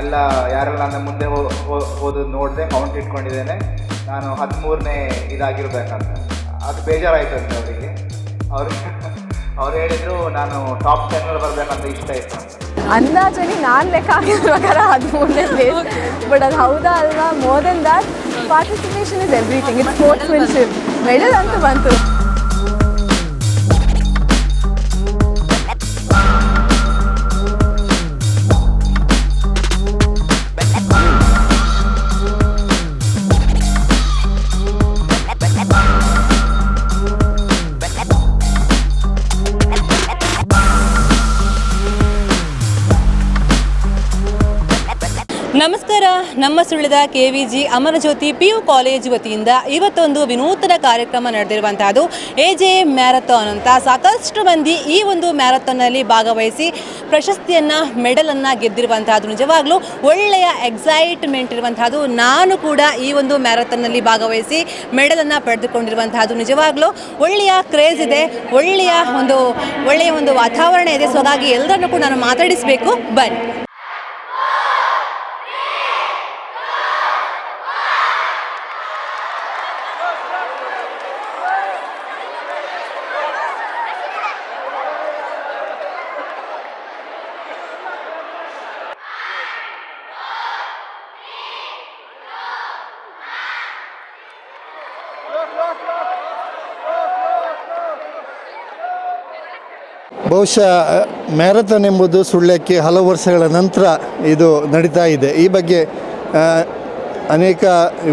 ಎಲ್ಲ ಯಾರೆಲ್ಲ ನನ್ನ ಮುಂದೆ ಹೋದು ನೋಡಿದೆ, ಕೌಂಟ್ ಇಟ್ಕೊಂಡಿದ್ದೇನೆ. ನಾನು 13ನೇ ಇದಾಗಿರ್ಬೇಕಂತ. ಅದು ಬೇಜಾರಾಯಿತು ಅಂತ ಅವರಿಗೆ. ಅವ್ರು ಹೇಳಿದರು ನಾನು ಟಾಪ್ 10 ಬರಬೇಕಂತ ಇಷ್ಟ ಇತ್ತು ಅಂತ. ಅಂದಾಜಲ್ಲಿ ನಾನು ಲೆಕ್ಕ ಆಗಿರೋ ಪ್ರಕಾರ 13ನೇ ಪ್ಲೇಸ್. ಬಟ್ ಅದು ಹೌದಾ ಅಲ್ವಾ? More than that participation is everything. It's sportsmanship. Medal ಅಂತ ಬಂತು. ನಮಸ್ಕಾರ. ನಮ್ಮ ಸುಳ್ಳಿದ KVG ಅಮರಜ್ಯೋತಿ PU ಕಾಲೇಜ್ ವತಿಯಿಂದ ಇವತ್ತೊಂದು ವಿನೂತನ ಕಾರ್ಯಕ್ರಮ ನಡೆದಿರುವಂತಹದ್ದು AJ ಮ್ಯಾರಥಾನ್ ಅಂತ. ಸಾಕಷ್ಟು ಮಂದಿ ಈ ಒಂದು ಮ್ಯಾರಥಾನ್ನಲ್ಲಿ ಭಾಗವಹಿಸಿ ಪ್ರಶಸ್ತಿಯನ್ನು, ಮೆಡಲನ್ನು ಗೆದ್ದಿರುವಂತಹದ್ದು ನಿಜವಾಗ್ಲೂ ಒಳ್ಳೆಯ ಎಕ್ಸೈಟ್ಮೆಂಟ್ ಇರುವಂತಹದ್ದು. ನಾನು ಕೂಡ ಈ ಒಂದು ಮ್ಯಾರಥಾನ್ನಲ್ಲಿ ಭಾಗವಹಿಸಿ ಮೆಡಲನ್ನು ಪಡೆದುಕೊಂಡಿರುವಂತಹದ್ದು ನಿಜವಾಗ್ಲೂ ಒಳ್ಳೆಯ ಕ್ರೇಜ್ ಇದೆ, ಒಳ್ಳೆಯ ಒಂದು ವಾತಾವರಣ ಇದೆ. ಸೊ ಹಾಗಾಗಿ ಎಲ್ಲರನ್ನೂ ಕೂಡ ನಾನು ಮಾತಾಡಿಸಬೇಕು. ಬನ್ನಿ. ಬಹುಶಃ ಮ್ಯಾರಥಾನ್ ಎಂಬುದು ಸುಳ್ಯಕ್ಕೆ ಹಲವು ವರ್ಷಗಳ ನಂತರ ಇದು ನಡೀತಾ ಇದೆ. ಈ ಬಗ್ಗೆ ಅನೇಕ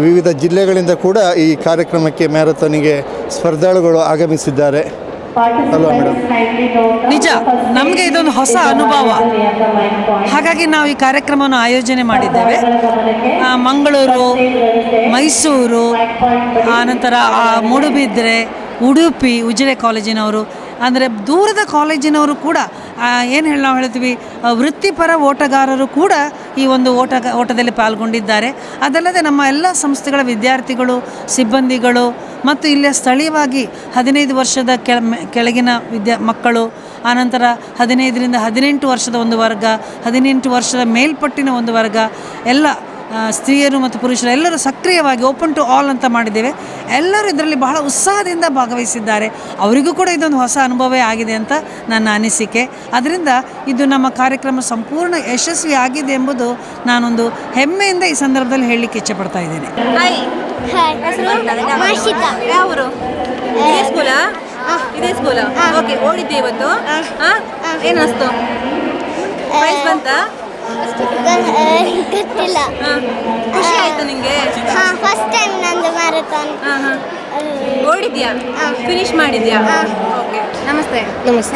ವಿವಿಧ ಜಿಲ್ಲೆಗಳಿಂದ ಕೂಡ ಈ ಕಾರ್ಯಕ್ರಮಕ್ಕೆ ಮ್ಯಾರಥಾನಿಗೆ ಸ್ಪರ್ಧಾಳುಗಳು ಆಗಮಿಸಿದ್ದಾರೆ. ಅಲ್ವಾ ಮೇಡಮ್? ನಿಜ, ನಮಗೆ ಇದೊಂದು ಹೊಸ ಅನುಭವ. ಹಾಗಾಗಿ ನಾವು ಈ ಕಾರ್ಯಕ್ರಮವನ್ನು ಆಯೋಜನೆ ಮಾಡಿದ್ದೇವೆ. ಮಂಗಳೂರು, ಮೈಸೂರು, ಆನಂತರ ಮೂಡುಬಿದ್ರೆ, ಉಡುಪಿ, ಉಜಿರೆ ಕಾಲೇಜಿನವರು, ಅಂದರೆ ದೂರದ ಕಾಲೇಜಿನವರು ಕೂಡ ನಾವು ಹೇಳ್ತೀವಿ ವೃತ್ತಿಪರ ಓಟಗಾರರು ಕೂಡ ಈ ಒಂದು ಓಟದಲ್ಲಿ ಪಾಲ್ಗೊಂಡಿದ್ದಾರೆ. ಅದಲ್ಲದೆ ನಮ್ಮ ಎಲ್ಲ ಸಂಸ್ಥೆಗಳ ವಿದ್ಯಾರ್ಥಿಗಳು, ಸಿಬ್ಬಂದಿಗಳು ಮತ್ತು ಇಲ್ಲಿಯ ಸ್ಥಳೀಯವಾಗಿ 15 ವರ್ಷದ ಕೆಳಗಿನ ಮಕ್ಕಳು, ಆನಂತರ 15ರಿಂದ 18 ವರ್ಷದ ಒಂದು ವರ್ಗ, 18 ವರ್ಷದ ಮೇಲ್ಪಟ್ಟಿನ ಒಂದು ವರ್ಗ, ಎಲ್ಲ ಸ್ತ್ರೀಯರು ಮತ್ತು ಪುರುಷರು ಎಲ್ಲರೂ ಸಕ್ರಿಯವಾಗಿ ಓಪನ್ ಟು ಆಲ್ ಅಂತ ಮಾಡಿದ್ದೇವೆ. ಎಲ್ಲರೂ ಇದರಲ್ಲಿ ಬಹಳ ಉತ್ಸಾಹದಿಂದ ಭಾಗವಹಿಸಿದ್ದಾರೆ. ಅವರಿಗೂ ಕೂಡ ಇದೊಂದು ಹೊಸ ಅನುಭವ ಆಗಿದೆ ಅಂತ ನನ್ನ ಅನಿಸಿಕೆ. ಅದರಿಂದ ಇದು ನಮ್ಮ ಕಾರ್ಯಕ್ರಮ ಸಂಪೂರ್ಣ ಯಶಸ್ವಿ ಆಗಿದೆ ಎಂಬುದು ನಾನೊಂದು ಹೆಮ್ಮೆಯಿಂದ ಈ ಸಂದರ್ಭದಲ್ಲಿ ಹೇಳಲಿಕ್ಕೆ ಇಚ್ಛೆಪಡ್ತಾ ಇದ್ದೇನೆ. ಇದೇ ಸ್ಕೂಲ? ಓಕೆ. ಓಡಿದ್ದೆ ಇವತ್ತು? ಏನು ಅನಿಸ್ತು? ಪ್ರೈಸ್ ಬಂತಾ? ಗೊತ್ತಿಲ್ಲ. ಖುಷಿ ಆಯ್ತು ನಿಂಗೆ? ಫಸ್ಟ್ ಟೈಮ್ ನಂದು ಮ್ಯಾರಥಾನ್. ಓಡಿದ್ಯಾ? ಫಿನಿಶ್ ಮಾಡಿದ್ಯಾ? ಓಕೆ. ನಮಸ್ತೆ.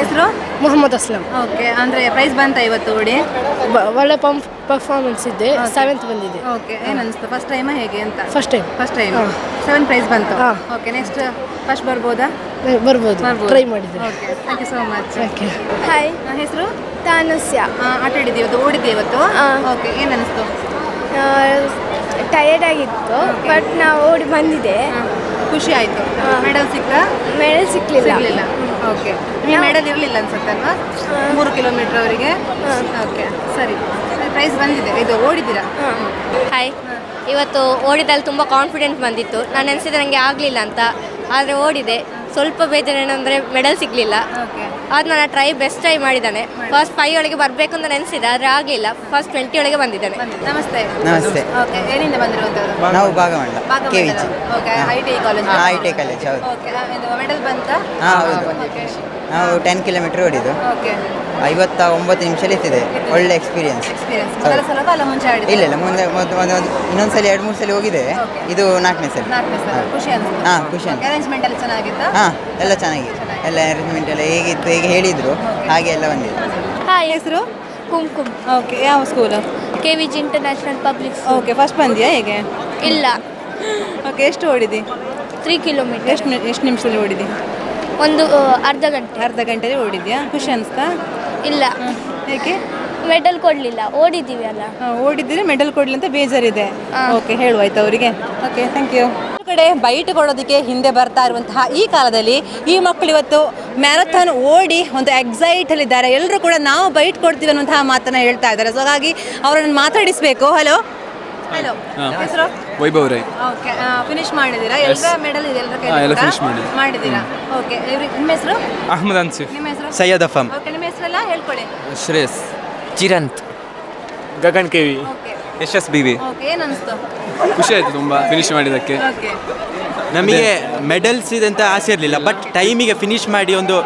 ಹೆಸರು? ಮೊಹಮ್ಮದ್ ಅಸ್ಲಂ. ಓಕೆ. ಅಂದರೆ ಪ್ರೈಸ್ ಬಂತಾ ಇವತ್ತು ಓಡಿ? ಒಳ್ಳೆ ಪರ್ಫಾರ್ಮೆನ್ಸ್ ಇದೆ. 7th ಬಂದಿದೆ. ಓಕೆ. ಏನು ಅನಿಸ್ತು? ಫಸ್ಟ್ ಟೈಮಾ ಹೇಗೆ ಅಂತ? ಫಸ್ಟ್ ಟೈಮ್ 7 ಪ್ರೈಸ್ ಬಂತು. ಓಕೆ. ನೆಕ್ಸ್ಟ್ ಫಸ್ಟ್ ಬರ್ಬೋದಾ? ಬರ್ಬೋದು, ಟ್ರೈ ಮಾಡಿದ್ದೆ. Okay. Thank you so much. Hi, ಹೆಸರು? ತಾನುಸ್ಯ. ಆಟ ಆಡಿದ್ದೆ ಇವತ್ತು? ಓಡಿದ್ದೆ ಇವತ್ತು? ಓಕೆ. ಏನು ಅನಿಸ್ತು? ಟಯರ್ಡ್ ಆಗಿತ್ತು, ಬಟ್ ನಾವು ಓಡಿ ಬಂದಿದೆ. ಖುಷಿ ಆಯಿತು. ಮೆಡಲ್ ಸಿಕ್ತಾ? ಮೆಡಲ್ ಸಿಗಲಿಲ್ಲ. ಓಕೆ. ನೀವು ಮೆಡಲ್ ಇರಲಿಲ್ಲ ಅನ್ಸುತ್ತೆ ಅಲ್ವಾ? 3 ಕಿಲೋಮೀಟರ್ ಅವರಿಗೆ? ಓಕೆ, ಸರಿ. ಪ್ರೈಸ್ ಬಂದಿದೆ. ಇದು ಓಡಿದ್ದೀರಾ? ಹಾಯ್, ಇವತ್ತು ಓಡಿದಲ್ಲಿ ತುಂಬ ಕಾನ್ಫಿಡೆಂಟ್ ಬಂದಿತ್ತು. ನಾನು ಅನಿಸಿದೆ ನನಗೆ ಆಗಲಿಲ್ಲ ಅಂತ, ಆದರೆ ಓಡಿದೆ. ಸ್ವಲ್ಪ ಬೇಜಾರೇನೆಂದರೆ ಮೆಡಲ್ ಸಿಗಲಿಲ್ಲ. ಅದು ನಾನು ಬೆಸ್ಟ್ ಟ್ರೈ ಮಾಡಿದ್ದಾನೆ. ಫಸ್ಟ್ 5 ಒಳಗೆ ಬರಬೇಕು ಅಂತ ನೆನೆಸಿದೆ, ಆದರೆ ಆಗಲಿಲ್ಲ. ಫಸ್ಟ್ 20 ಒಳಗೆ ಬಂದಿದ್ದಾನೆ. ನಮಸ್ತೆ. ನಮಸ್ತೆ. ಓಕೆ. ಏನಿಂದ ಬಂದಿರುವಂಥದ್ದು? ನಾವು ಭಾಗಮಂಡ KVG. Okay. ITI college? ITI college, ಹೌದು. ಓಕೆ. ಮೆಡಲ್ ಬಂತಾ? ಹೌದು. ನಾವು 10 ಕಿಲೋಮೀಟರ್ ಓಡಿದ್ದು. ಓಕೆ. 59 ನಿಮಿಷ ಇರ್ತಿದೆ. ಒಳ್ಳೆ ಎಕ್ಸ್ಪೀರಿಯನ್ಸ್. ಮೊದಲ ಸಲ ಅಲ್ಲ ಮುಂಚೆ ಆಡಿದ್ದು? ಇಲ್ಲ ಮುಂದೆ ಇನ್ನೊಂದ್ಸಲ 2-3 ಸಲ ಹೋಗಿದೆ. ಇದು 4ನೇ ಸಲ. ಖುಷಿ ಅನಿಸ್ತು? ಖುಷಿ ಅನಿಸ್ತು. ಅರೇಂಜ್ಮೆಂಟ್ ಎಲ್ಲ ಚೆನ್ನಾಗಿತ್ತಾ? ಎಲ್ಲ ಚೆನ್ನಾಗಿದೆ. ಎಲ್ಲ ಅರೇಂಜ್ಮೆಂಟ್ ಎಲ್ಲ ಹೇಗಿತ್ತು, ಹೇಗೆ ಹೇಳಿದ್ರು ಹಾಗೆ ಎಲ್ಲ ಬಂದಿದೆ. ಹಾಯ್, ಹೆಸರು? ಕುಂಕುಮ್. ಓಕೆ. ಯಾವ school? KVG international public. Okay. First ಬಂದಿಯಾ ಹೇಗೆ? ಇಲ್ಲ. ಓಕೆ. ಎಷ್ಟು ಓಡಿದಿ? 3 ಕಿಲೋಮೀಟರ್. ಎಷ್ಟು ನಿಮಿಷದಲ್ಲಿ ಓಡಿದಿ? ಒಂದು ಅರ್ಧ ಗಂಟೆಯಲ್ಲಿ ಓಡಿದ್ಯಾ? ಖುಷಿ ಅನಿಸ್ತಾ? ಇಲ್ಲ. ಹೇಗೆ? ಮೆಡಲ್ ಕೊಡಲಿಲ್ಲ. ಓಡಿದ್ದೀವಿ ಅಲ್ಲ. ಓಡಿದ್ದೀರಿ, ಮೆಡಲ್ ಕೊಡಲಿ ಅಂತ ಬೇಜಾರಿದೆ. ಓಕೆ. ಹೇಳುವಾಯ್ತು ಅವರಿಗೆ. ಓಕೆ. Thank you. ಕಡೆ ಬೈಟ್ ಕೊಡೋದಕ್ಕೆ ಹಿಂದೆ ಬರ್ತಾ ಇರುವಂತಹ ಈ ಕಾಲದಲ್ಲಿ ಈ ಮಕ್ಕಳು ಇವತ್ತು ಮ್ಯಾರಥಾನ್ ಓಡಿ ಒಂದು ಎಕ್ಸೈಟಲ್ಲಿದ್ದಾರೆ. ಎಲ್ಲರೂ ಕೂಡ ನಾವು ಬೈಟ್ ಕೊಡ್ತೀವಿ ಅನ್ನುವಂತಹ ಮಾತನ್ನು ಹೇಳ್ತಾ ಇದ್ದಾರೆ. ಸೊ ಹಾಗಾಗಿ ಅವರನ್ನು ಮಾತಾಡಿಸಬೇಕು. ಹಲೋ ಹಲೋ, ಹೆಸರು ವೈಭವ್ ರೈ. ಓಕೆ, ಫಿನಿಶ್ ಮಾಡಿದ್ದೀರಾ? ಎಲ್ಲ ಮೆಡಲ್ ಇದೆ ಎಲ್ಲರ ಎಲ್ಲ ಕೈ finish ಮಾಡಿದ್ದೀರಾ? ಓಕೆ, ನಿಮ್ಮ ಹೆಸರು? ಅಹ್ಮದ್ ಅನ್ಸಿಫ್. ನಿಮ್ಮ ಹೆಸರು? ಸೈಯದ್ ಅಫಮ್. ಓಕೆ, ನಿಮ್ಮ ಹೆಸರೆಲ್ಲ ಹೇಳ್ಕೊಳ್ಳಿ. ಶ್ರೇಯಸ್. ಚಿರಂತ್. ಗಗನ್ ಕೆವಿ. ಓಕೆ ಯಶಸ್ ಬಿವಿ. ಓಕೆ, ಏನು ಅನಿಸ್ತು? ಖುಷಿ ಆಯಿತು ತುಂಬ ಫಿನಿಶ್ ಮಾಡಿದ್ದಕ್ಕೆ. ಓಕೆ, ನಮಗೆ ಮೆಡಲ್ಸ್ ಇದೆ ಅಂತ ಆಸೆ ಇರಲಿಲ್ಲ, ಬಟ್ ಟೈಮಿಗೆ ಫಿನಿಶ್ ಮಾಡಿ ಒಂದು,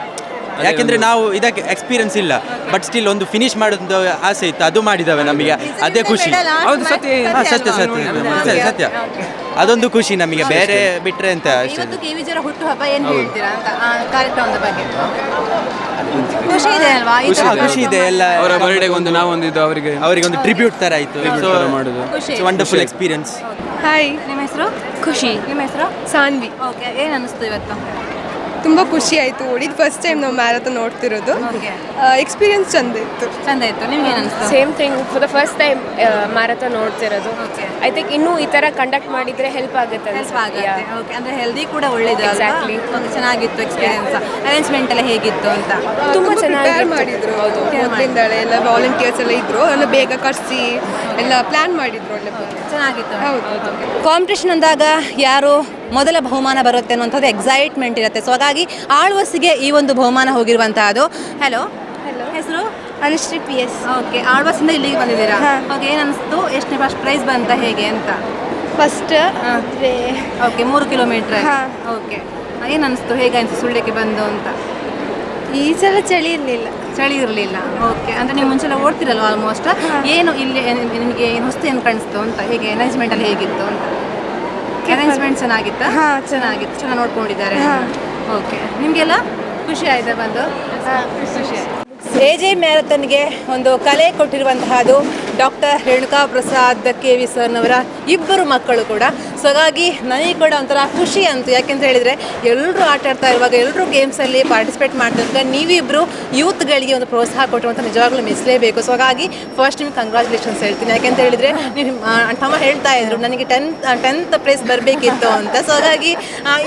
ಯಾಕೆಂದರೆ ನಾವು ಇದಕ್ಕೆ ಎಕ್ಸ್ಪೀರಿಯನ್ಸ್ ಇಲ್ಲ, ಬಟ್ ಸ್ಟಿಲ್ ಒಂದು ಫಿನಿಶ್ ಮಾಡೋದು ಆಸೆ ಇತ್ತು, ಅದು ಮಾಡಿದ್ದಾವೆ ನಮಗೆ, ಅದೇ ಖುಷಿ. ಹೌದು, ಸತ್ಯ. ಸತ್ಯ ಅದೊಂದು ಖುಷಿ ನಮಗೆ, ಬೇರೆ ಬಿಟ್ಟರೆ ಅಂತ ಅಷ್ಟೇ. ಇವತ್ತು KVG ಅವರ ಹುಟ್ಟುಹಬ್ಬ ಏನು ಹೇಳ್ತೀರಾ ಅಂತ ಆ ಕಾರ್ಯಕ್ರಮದ ಬಗ್ಗೆ? ಖುಷಿ ಇದೆ ಅಲ್ವಾ? ಈ ತರ ಖುಷಿ ಇದೆ. ಎಲ್ಲ ಅವರ ಬರ್ಡೇಗೆ ಒಂದು ನಾವೊಂದು ಇದು ಅವರಿಗೆ ಒಂದು ಟ್ರಿಬ್ಯೂಟ್ ಥರ ಆಯಿತು. ಮಾಡೋದು ಖುಷಿ. Wonderful experience. ಹಾಯ್, ನಿಮ್ಮ ಹೆಸರು? ಖುಷಿ. ನಿಮ್ಮ ಹೆಸರು? ಸಾನ್ವಿ. ಓಕೆ, ಏನು ಅನಿಸ್ತು ಇವತ್ತು? ತುಂಬ ಖುಷಿ ಆಯಿತು. ಓಡಿದ ಫಸ್ಟ್ ಟೈಮ್ ನಾವು ಮ್ಯಾರಥಾನ್ ನೋಡ್ತಿರೋದು. ಓಕೆ, ಎಕ್ಸ್ಪೀರಿಯನ್ಸ್ ಚಂದ ಇತ್ತು. ಚಂದ ಇತ್ತು. ನಿಮ್ಗೆ ಏನು ಅನಿಸ್ತು? Same thing, for the first time marathon ನೋಡ್ತಿರೋದು. ಓಕೆ, ಐ ಥಿಂಕ್ ಇನ್ನೂ ಈ ಥರ ಕಂಡಕ್ಟ್ ಮಾಡಿದರೆ ಹೆಲ್ಪ್ ಆಗುತ್ತೆ. ಹೆಲ್ಪ್ ಆಗುತ್ತೆ. ಓಕೆ, ಅಂದರೆ ಹೆಲ್ದಿ ಕೂಡ ಒಳ್ಳೇದು. Exactly. ಚೆನ್ನಾಗಿತ್ತು ಎಕ್ಸ್ಪೀರಿಯನ್ಸ್. ಅರೇಂಜ್ಮೆಂಟ್ ಎಲ್ಲ ಹೇಗಿತ್ತು ಅಂತ? ತುಂಬ ಚೆನ್ನಾಗಿ ಪ್ರಿಪೇರ್ ಮಾಡಿದ್ರು. ಮೊದಲಿಂದಲೇ ಎಲ್ಲ ವಾಲಂಟಿಯರ್ಸ್ ಎಲ್ಲ ಇದ್ರು, ಎಲ್ಲ ಬೇಗ ಕರೆಸಿ ಎಲ್ಲ ಪ್ಲಾನ್ ಮಾಡಿದ್ರು. ಒಳ್ಳೆ ಚೆನ್ನಾಗಿತ್ತು. ಹೌದು. ಕಾಂಪಿಟೇಷನ್ ಅಂದಾಗ ಯಾರು ಮೊದಲ ಬಹುಮಾನ ಬರುತ್ತೆ ಅನ್ನುವಂಥದ್ದು ಎಕ್ಸೈಟ್ಮೆಂಟ್ ಇರುತ್ತೆ. ಸೊ ಹಾಗಾಗಿ ಆಳ್ವಸ್ಸಿಗೆ ಈ ಒಂದು ಬಹುಮಾನ ಹೋಗಿರುವಂತಹದ್ದು. ಹಲೋ, ಹೆಸರು? ಅನುಶ್ರೀ PS. ಓಕೆ, ಆಳ್ವಸ್ಸಿಂದ ಇಲ್ಲಿಗೆ ಬಂದಿದ್ದೀರಾ? ಓಕೆ, ಏನು ಅನಿಸ್ತು? ಎಷ್ಟನೇ ಫಸ್ಟ್ ಪ್ರೈಸ್ ಬಂತ, ಹೇಗೆ ಅಂತ? First okay, 3 kilometre. ಹಾ. ಓಕೆ, ಏನು ಅನಿಸ್ತು? ಹೇಗೆ ಅನಿಸ್ತು ಸುಳ್ಯಕ್ಕೆ ಬಂದು ಅಂತ? ಈ ಸಲ ಚಳಿ ಇರಲಿಲ್ಲ. ಚಳಿ ಇರಲಿಲ್ಲ. ಓಕೆ, ಅಂದರೆ ನೀವು ಮುಂಚೆಲ್ಲ ಓಡ್ತಿರಲ್ವ ಆಲ್ಮೋಸ್ಟ್. ಏನು ಇಲ್ಲಿ ನಿಮಗೆ ಏನು ಹೊಸ್ತು ಏನು ಕಾಣಿಸ್ತು ಅಂತ? ಹೇಗೆ ಅರೇಂಜ್ಮೆಂಟಲ್ಲಿ ಹೇಗಿತ್ತು ಅಂತ? ಅರೇಂಜ್ಮೆಂಟ್ ಚೆನ್ನಾಗಿತ್ತಾ? ಹಾಂ, ಚೆನ್ನಾಗಿತ್ತು. ಚೆನ್ನಾಗಿ ನೋಡ್ಕೊಂಡಿದ್ದಾರೆ. ಓಕೆ, ನಿಮಗೆಲ್ಲ ಖುಷಿ ಆಯಿತಾ ಬಂದು? ಖುಷಿ ಆಯಿತು. AJ ಮ್ಯಾರಥಾನ್ಗೆ ಒಂದು ಕಲೆ ಕೊಟ್ಟಿರುವಂತಹದ್ದು ಡಾಕ್ಟರ್ ರೇಣುಕಾ ಪ್ರಸಾದ್ KV ಸರ್ನವರ ಇಬ್ಬರು ಮಕ್ಕಳು ಕೂಡ. ಸೊ ಹಾಗಾಗಿ ನನಗೆ ಕೂಡ ಒಂಥರ ಖುಷಿ ಅಂತು. ಯಾಕೆಂತ ಹೇಳಿದರೆ ಎಲ್ಲರೂ ಆಟ ಆಡ್ತಾ ಇರುವಾಗ, ಎಲ್ಲರೂ ಗೇಮ್ಸಲ್ಲಿ ಪಾರ್ಟಿಸಿಪೇಟ್ ಮಾಡ್ತಿದ್ದಾಗ ನೀವಿಬ್ಬರು ಯೂತ್ಗಳಿಗೆ ಒಂದು ಪ್ರೋತ್ಸಾಹ ಕೊಟ್ಟಿರುವಂಥ ನಿಜವಾಗ್ಲೂ ಮೆಚ್ಚಲೇಬೇಕು. ಸೊ ಹಾಗಾಗಿ ಫಸ್ಟ್ ನಿಮ್ಗೆ ಕಂಗ್ರ್ಯಾಚುಲೇಷನ್ಸ್ ಹೇಳ್ತೀನಿ. ಯಾಕೆಂತ ಹೇಳಿದರೆ ನೀವು ತಮ್ಮ ಹೇಳ್ತಾ ಇದ್ರು ನನಗೆ 10th ಪ್ಲೇಸ್ ಬರಬೇಕಿತ್ತು ಅಂತ. ಸೊ ಹಾಗಾಗಿ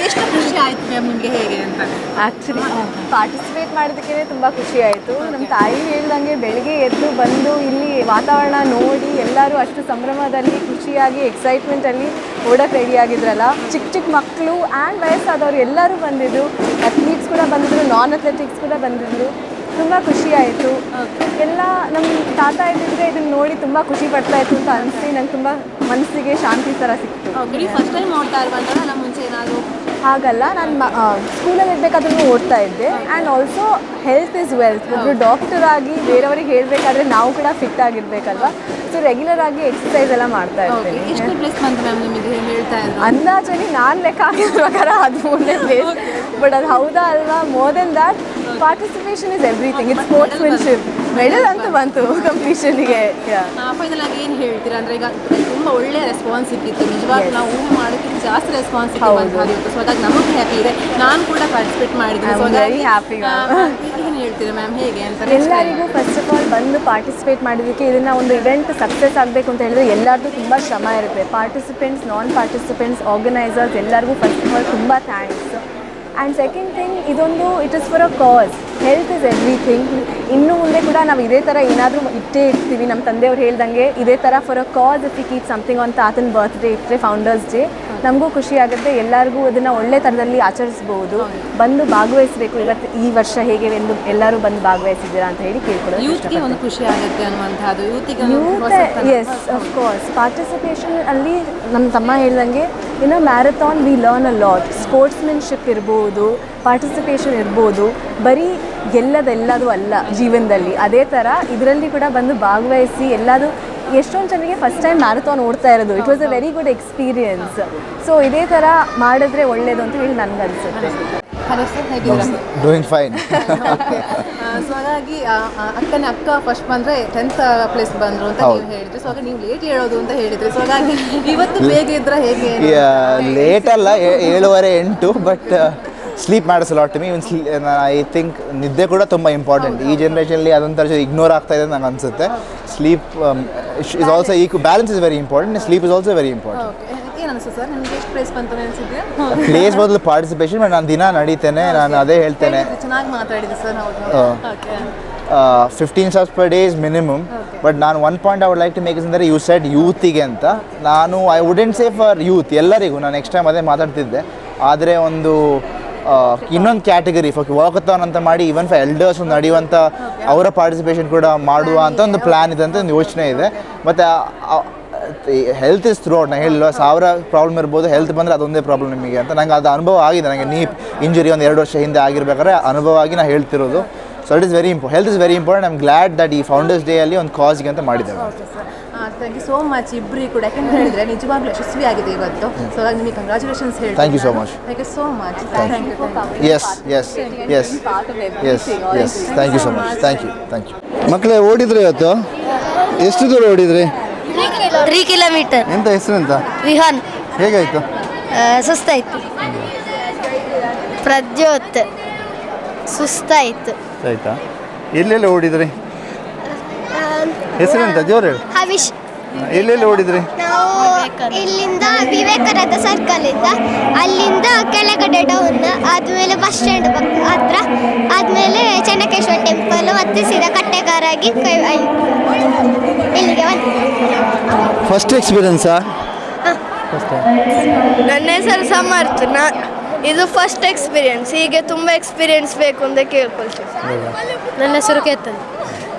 ಎಷ್ಟು ಖುಷಿ ಆಯಿತು ಮ್ಯಾಮ್ ನಿಮಗೆ, ಹೇಗೆ ಅಂತ? ಆ್ಯಕ್ಚುಲಿ ಪಾರ್ಟಿಸಿಪೇಟ್ ಮಾಡೋದಕ್ಕೆ ತುಂಬ ಖುಷಿ ಆಯಿತು. ನಮ್ಮ ತಾಯಿ ಹೇಳ್ದಂಗೆ ಬೆಳಿಗ್ಗೆ ಎದ್ದು ಬಂದು ಇಲ್ಲಿ ವಾತಾವರಣ ನೋಡಿ ಎಲ್ಲರೂ ಅಷ್ಟು ಸಂಭ್ರಮದಲ್ಲಿ ಖುಷಿಯಾಗಿ ಎಕ್ಸೈಟ್ಮೆಂಟಲ್ಲಿ ಓಡೋಕ್ಕೆ ರೆಡಿಯಾಗಿದ್ರಲ್ಲ. ಚಿಕ್ಕ ಚಿಕ್ಕ ಮಕ್ಕಳು ಆ್ಯಂಡ್ ವಯಸ್ಸಾದವರು ಎಲ್ಲರೂ ಬಂದಿದ್ರು. ಅಥ್ಲೀಟ್ಸ್ ಕೂಡ ಬಂದಿದ್ರು, ನಾನ್ ಅಥ್ಲೆಟಿಕ್ಸ್ ಕೂಡ ಬಂದಿದ್ರು. ತುಂಬ ಖುಷಿ ಆಯಿತು. ಎಲ್ಲ ನಮ್ಮ ತಾತ ಇದ್ದಿದ್ರೆ ಇದನ್ನು ನೋಡಿ ತುಂಬ ಖುಷಿ ಪಡ್ತಾ ಇತ್ತು ಅಂತ ಅನಿಸಿ ನಂಗೆ ತುಂಬ ಮನಸ್ಸಿಗೆ ಶಾಂತಿ ಥರ ಸಿಕ್ತು. ನೀವು ಫಸ್ಟ್ ಟೈಮ್ ನೋಡ್ತಾ ಇರುವಂತಹ ನಮ್ಮ ಮುಂಚೆ ಏನಾದರೂ? ಹಾಗಲ್ಲ, ನಾನು ಸ್ಕೂಲಲ್ಲಿ ಇರಬೇಕಾದ್ರೂ ಓಡ್ತಾ ಇದ್ದೆ. And also health is wealth. ಒಬ್ಬರು ಡಾಕ್ಟರ್ ಆಗಿ ಬೇರೆಯವ್ರಿಗೆ ಹೇಳಬೇಕಾದ್ರೆ ನಾವು ಕೂಡ ಫಿಟ್ ಆಗಿರಬೇಕಲ್ವ. ಸೊ ರೆಗ್ಯುಲರ್ ಆಗಿ ಎಕ್ಸಸೈಸ್ ಎಲ್ಲ ಮಾಡ್ತಾ ಇರ್ತೀನಿ. ಎಷ್ಟು ಪ್ಲೇಸ್ ಬಂತು ಮ್ಯಾಮ್ ನಿಮಗೆ ಹೇಳ್ತಾ ಇದ್ರು? ಅಂದಾಜಲ್ಲಿ ನಾನು ಲೆಕ್ಕ ಹಾಕಿದ ಪ್ರಕಾರ 13ನೇ ಪ್ಲೇಸ್. ಬಟ್ ಅದು ಹೌದಾ ಅಲ್ವಾ? More than that, participation is everything. It's sportsmanship. Medal ಅಂತೂ ಬಂತು ಕಂಪ್ಲೀಷನ್ಗೆ. ಫೈನಲ್ ಆಗಿ ಏನು ಹೇಳ್ತೀರಾ? ಅಂದರೆ ಈಗ ತುಂಬ ಒಳ್ಳೆಯ ರೆಸ್ಪಾನ್ಸ್ ಸಿಕ್ಕಿತ್ತು. ನಿಜವಾಗ್ಲೂ ನಾವು ಊಹೆ ಮಾಡೋಕ್ಕಿಂತ ಜಾಸ್ತಿ ರೆಸ್ಪಾನ್ಸ್ ಸಿಕ್ಕಿತ್ತು. ಸೊ ಹಾಗಾಗಿ ನಮಗೆ ಹ್ಯಾಪಿ ಇದೆ. ನಾನು ಕೂಡ ಪಾರ್ಟಿಸಿಪೇಟ್ ಮಾಡಿದ್ದೀನಿ. So very happy. ಏನು ಹೇಳ್ತೀರಾ ಮ್ಯಾಮ್, ಹೇಗೆ ಅಂತ? ಎಲ್ಲರಿಗೂ ಫಸ್ಟ್ ಆಫ್ ಆಲ್ ಬಂದು ಪಾರ್ಟಿಸಿಪೇಟ್ ಮಾಡೋದಕ್ಕೆ, ಇದನ್ನು ಒಂದು ಇವೆಂಟ್ ಸಕ್ಸಸ್ ಆಗಬೇಕು ಅಂತ ಹೇಳಿದ್ರೆ ಎಲ್ಲರಿಗೂ ತುಂಬ ಶ್ರಮ ಇರುತ್ತೆ. ಪಾರ್ಟಿಸಿಪೆಂಟ್ಸ್, ನಾನ್ ಪಾರ್ಟಿಸಿಪೆಂಟ್ಸ್, ಆರ್ಗನೈಸರ್ಸ್ ಎಲ್ಲರಿಗೂ ಫಸ್ಟ್ ಆಫ್ ಆಲ್ ತುಂಬ ಥ್ಯಾಂಕ್ಸ್. ಆ್ಯಂಡ್ ಸೆಕೆಂಡ್ ಥಿಂಗ್, ಇದೊಂದು it is for a cause. Health is everything. ಇನ್ನು ಮುಂದೆ ಕೂಡ ನಾವು ಇದೇ ಥರ ಏನಾದರೂ ಇಟ್ಟೇ ಇರ್ತೀವಿ. ನಮ್ಮ ತಂದೆಯವ್ರು ಹೇಳ್ದಂಗೆ ಇದೇ ಥರ for a cause if you keep something ಅಂತ ಆತನ ಬರ್ತ್ಡೇ ಇಟ್ಟರೆ, ಫೌಂಡರ್ಸ್ ಡೇ, ನಮಗೂ ಖುಷಿ ಆಗುತ್ತೆ. ಎಲ್ಲರಿಗೂ ಅದನ್ನು ಒಳ್ಳೆ ಥರದಲ್ಲಿ ಆಚರಿಸ್ಬೋದು. ಬಂದು ಭಾಗವಹಿಸಬೇಕು. ಇವತ್ತು ಈ ವರ್ಷ ಹೇಗೆ ಎಂದು ಎಲ್ಲರೂ ಬಂದು ಭಾಗವಹಿಸಿದ್ದೀರಾ ಅಂತ ಹೇಳಿ ಕೇಳ್ಕೊಳ್ಳೋದು. ಯೂತ್ಗೆ ಒಂದು ಖುಷಿ ಆಗುತ್ತೆ ಅನ್ನುವಂಥದ್ದು. ಎಸ್ ಅಫ್ಕೋರ್ಸ್ ಪಾರ್ಟಿಸಿಪೇಷನ್ ಅಲ್ಲಿ ನಮ್ಮ ತಮ್ಮ ಹೇಳ್ದಂಗೆ ಇನ್ನು marathon we learn a lot. Sportsmanship ಇರ್ಬೋದು, ಪಾರ್ಟಿಸಿಪೇಷನ್ ಇರ್ಬೋದು, ಬರೀ ಗೆಲ್ಲದೆಲ್ಲದು ಅಲ್ಲ ಜೀವನದಲ್ಲಿ. ಅದೇ ಥರ ಇದರಲ್ಲಿ ಕೂಡ ಬಂದು ಭಾಗವಹಿಸಿ ಎಲ್ಲದು. ಎಷ್ಟೊಂದು ಜನರಿಗೆ ಫಸ್ಟ್ ಟೈಮ್ ಮ್ಯಾರಥಾನ್ ಓಡ್ತಾ ಇರೋದು. It was a very good experience. So ಇದೇ ಥರ ಮಾಡಿದ್ರೆ ಒಳ್ಳೆಯದು ಅಂತ ಹೇಳಿ ನನಗನ್ಸುತ್ತೆ. ಹಲೋ ಸರ್, ಹೇಗಿದ್ದೀರಾ? Doing fine. ಸೊ ಹಾಗಾಗಿ ಅಕ್ಕ ಫಸ್ಟ್ ಬಂದರೆ 10th ಪ್ಲೇಸ್ ಬಂದರು ಅಂತ ನೀವು ಹೇಳಿದ್ರಿ. ಸೊ ಹಾಗೆ ನೀವು ಲೇಟ್ ಹೇಳೋದು ಅಂತ ಹೇಳಿದ್ರಿ. ಸೊ ಹಾಗಾಗಿ ಇವತ್ತು ಬೇಗ ಇದ್ರೆ ಹೇಗೆ? ಲೇಟ್ ಅಲ್ಲ, 7:30-8. But sleep matters a lot to me. I think ನಿದ್ದೆ ಕೂಡ ತುಂಬ ಇಂಪಾರ್ಟೆಂಟ್. ಈ ಜನ್ರೇಷನಲ್ಲಿ ಅದೊಂಥರ ಇಗ್ನೋರ್ ಆಗ್ತಾ ಇದೆ ಅಂತ ನಂಗೆ ಅನಿಸುತ್ತೆ. Sleep is also balance is very important. Sleep is also very important. ಏನು ಅನಿಸ್ತು ಸರ್ ನಿಮಗೆ ಎಷ್ಟು ಪ್ರೈಸ್ ಬಂತು ಅನಿಸಿದ್ದೆ? ಪ್ಲೇಸ್ ಬದಲು ಪಾರ್ಟಿಸಿಪೇಷನ್, ಬಟ್ ನಾನು ದಿನ ನಡೀತೇನೆ, ನಾನು ಅದೇ ಹೇಳ್ತೇನೆ. ಚೆನ್ನಾಗಿ ಮಾತಾಡಿದೆ ಸರ್ ನಾವು. Okay 15 steps per day is minimum. But ನಾನು one point I would like to make is ಅಂದರೆ ಯು ಸೆಡ್ ಯೂತಿಗೆ ಅಂತ. ನಾನು I wouldn't say for youth, ಎಲ್ಲರಿಗೂ ನಾನು ನೆಕ್ಸ್ಟ್ ಟೈಮ್ ಅದೇ ಮಾತಾಡ್ತಿದ್ದೆ. ಆದರೆ ಒಂದು ಇನ್ನೊಂದು ಕ್ಯಾಟಗರಿ ಫಾರ್ ವಾಕಥಾನ್ ಅಂತ ಮಾಡಿ ಈವನ್ ಫಾರ್ ಎಲ್ಡರ್ಸ್ ನಡೆಯುವಂಥ ಅವರ ಪಾರ್ಟಿಸಿಪೇಷನ್ ಕೂಡ ಮಾಡುವ ಅಂತ ಒಂದು ಪ್ಲ್ಯಾನ್ ಇದೆ ಅಂತ ಒಂದು ಯೋಚನೆ ಇದೆ. ಮತ್ತು ಹೆಲ್ತ್ ಇಸ್ ಥ್ರೂ ಔಟ್. ನಾನು ಹೇಳಿಲ್ಲ, 1000 ಪ್ರಾಬ್ಲಮ್ ಇರ್ಬೋದು, ಹೆಲ್ತ್ ಬಂದರೆ ಅದೊಂದೇ ಪ್ರಾಬ್ಲಮ್ ನಿಮಗೆ ಅಂತ. ನಂಗೆ ಅದು ಅನುಭವ ಆಗಿದೆ. ನನಗೆ ನೀ ಇಂಜುರಿ ಒಂದು 2 ವರ್ಷ ಹಿಂದೆ ಆಗಿರ್ಬೇಕಾದ್ರೆ ಅನುಭವ ಆಗಿ ನಾನು ಹೇಳ್ತಿರೋದು. So it is very health is very important. I am glad that ಈ ಫೌಂಡರ್ಸ್ ಡೇ ಅಲ್ಲಿ ಒಂದು ಕಾಸ್ಗೆ ಅಂತ ಮಾಡಿದ್ದೇವೆ. ಥ್ಯಾಂಕ್ ಯು ಸೋ ಮಚ್ ಇಬ್ಬರಿಗೆ ಕೂಡ. ಯಾಕೆಂತ ಹೇಳಿದ್ರೆ ನಿಜವಾಗ್ಲೂ ಯಶಸ್ವಿ ಆಗಿದೆ ಇವತ್ತು. ಸೊ ಹಾಗಾಗಿ ನಿಮಗೆ ಕಂಗ್ರಾಚುಲೇಷನ್ಸ್ ಹೇಳ್ತೀನಿ. Thank you so much. Thank you so much. Thank you. Yes yes yes yes yes thank you so much. Thank you. ಮಕ್ಕಳೇ ಓಡಿದ್ರಿ ಇವತ್ತು? ಎಷ್ಟು ದೂರ ಓಡಿದ್ರಿ? 3 ಕಿಲೋಮೀಟರ್. ಎಂತ ಹೆಸರು ಎಂತ? ವಿಹಾನ್. ಹೇಗಾಯಿತು? ಸುಸ್ತಾಯಿತು. ಪ್ರಜ್ಯೋತ್. ಸುಸ್ತಾಯಿತು. ಆಯ್ತಾ? ಎಲ್ಲೆಲ್ಲಿ ಓಡಿದ್ರಿ? ಹೆಸರೆಂತ? ಜೋರು ಹೇಳಿ. ಹವಿಶ್. ಎಲ್ಲೆಲ್ಲಿ ಓಡಿದ್ರಿ? ನಾವು ಇಲ್ಲಿಂದ ವಿವೇಕಾನಂದ ಸರ್ಕಲ್ ಇಂದ ಅಲ್ಲಿಂದ ಕೆಳಗಡೆ ಡೌನ್, ಆದ್ಮೇಲೆ ಬಸ್ ಸ್ಟ್ಯಾಂಡ್ ಹತ್ರ, ಆದ್ಮೇಲೆ ಚೆನ್ನಕೇಶ್ವರ ಟೆಂಪಲ್, ಮತ್ತೆ ಸೀದಾ ಕಟ್ಟೆಗಾರಾಗಿ ಇಲ್ಲಿಗೆ ಬಂದು. ಫಸ್ಟ್ ಎಕ್ಸ್ಪೀರಿಯನ್ಸಾ? ನನ್ನ ಹೆಸರು ಸಮರ್ಥ. ಇದು ಫಸ್ಟ್ ಎಕ್ಸ್ಪೀರಿಯನ್ಸ್. ಹೀಗೆ ತುಂಬ ಎಕ್ಸ್ಪೀರಿಯನ್ಸ್ ಬೇಕು ಅಂತ ಕೇಳ್ಕೊಳ್ತೀವಿ. ನನ್ನ ಹೆಸರು ಕೇತನ್.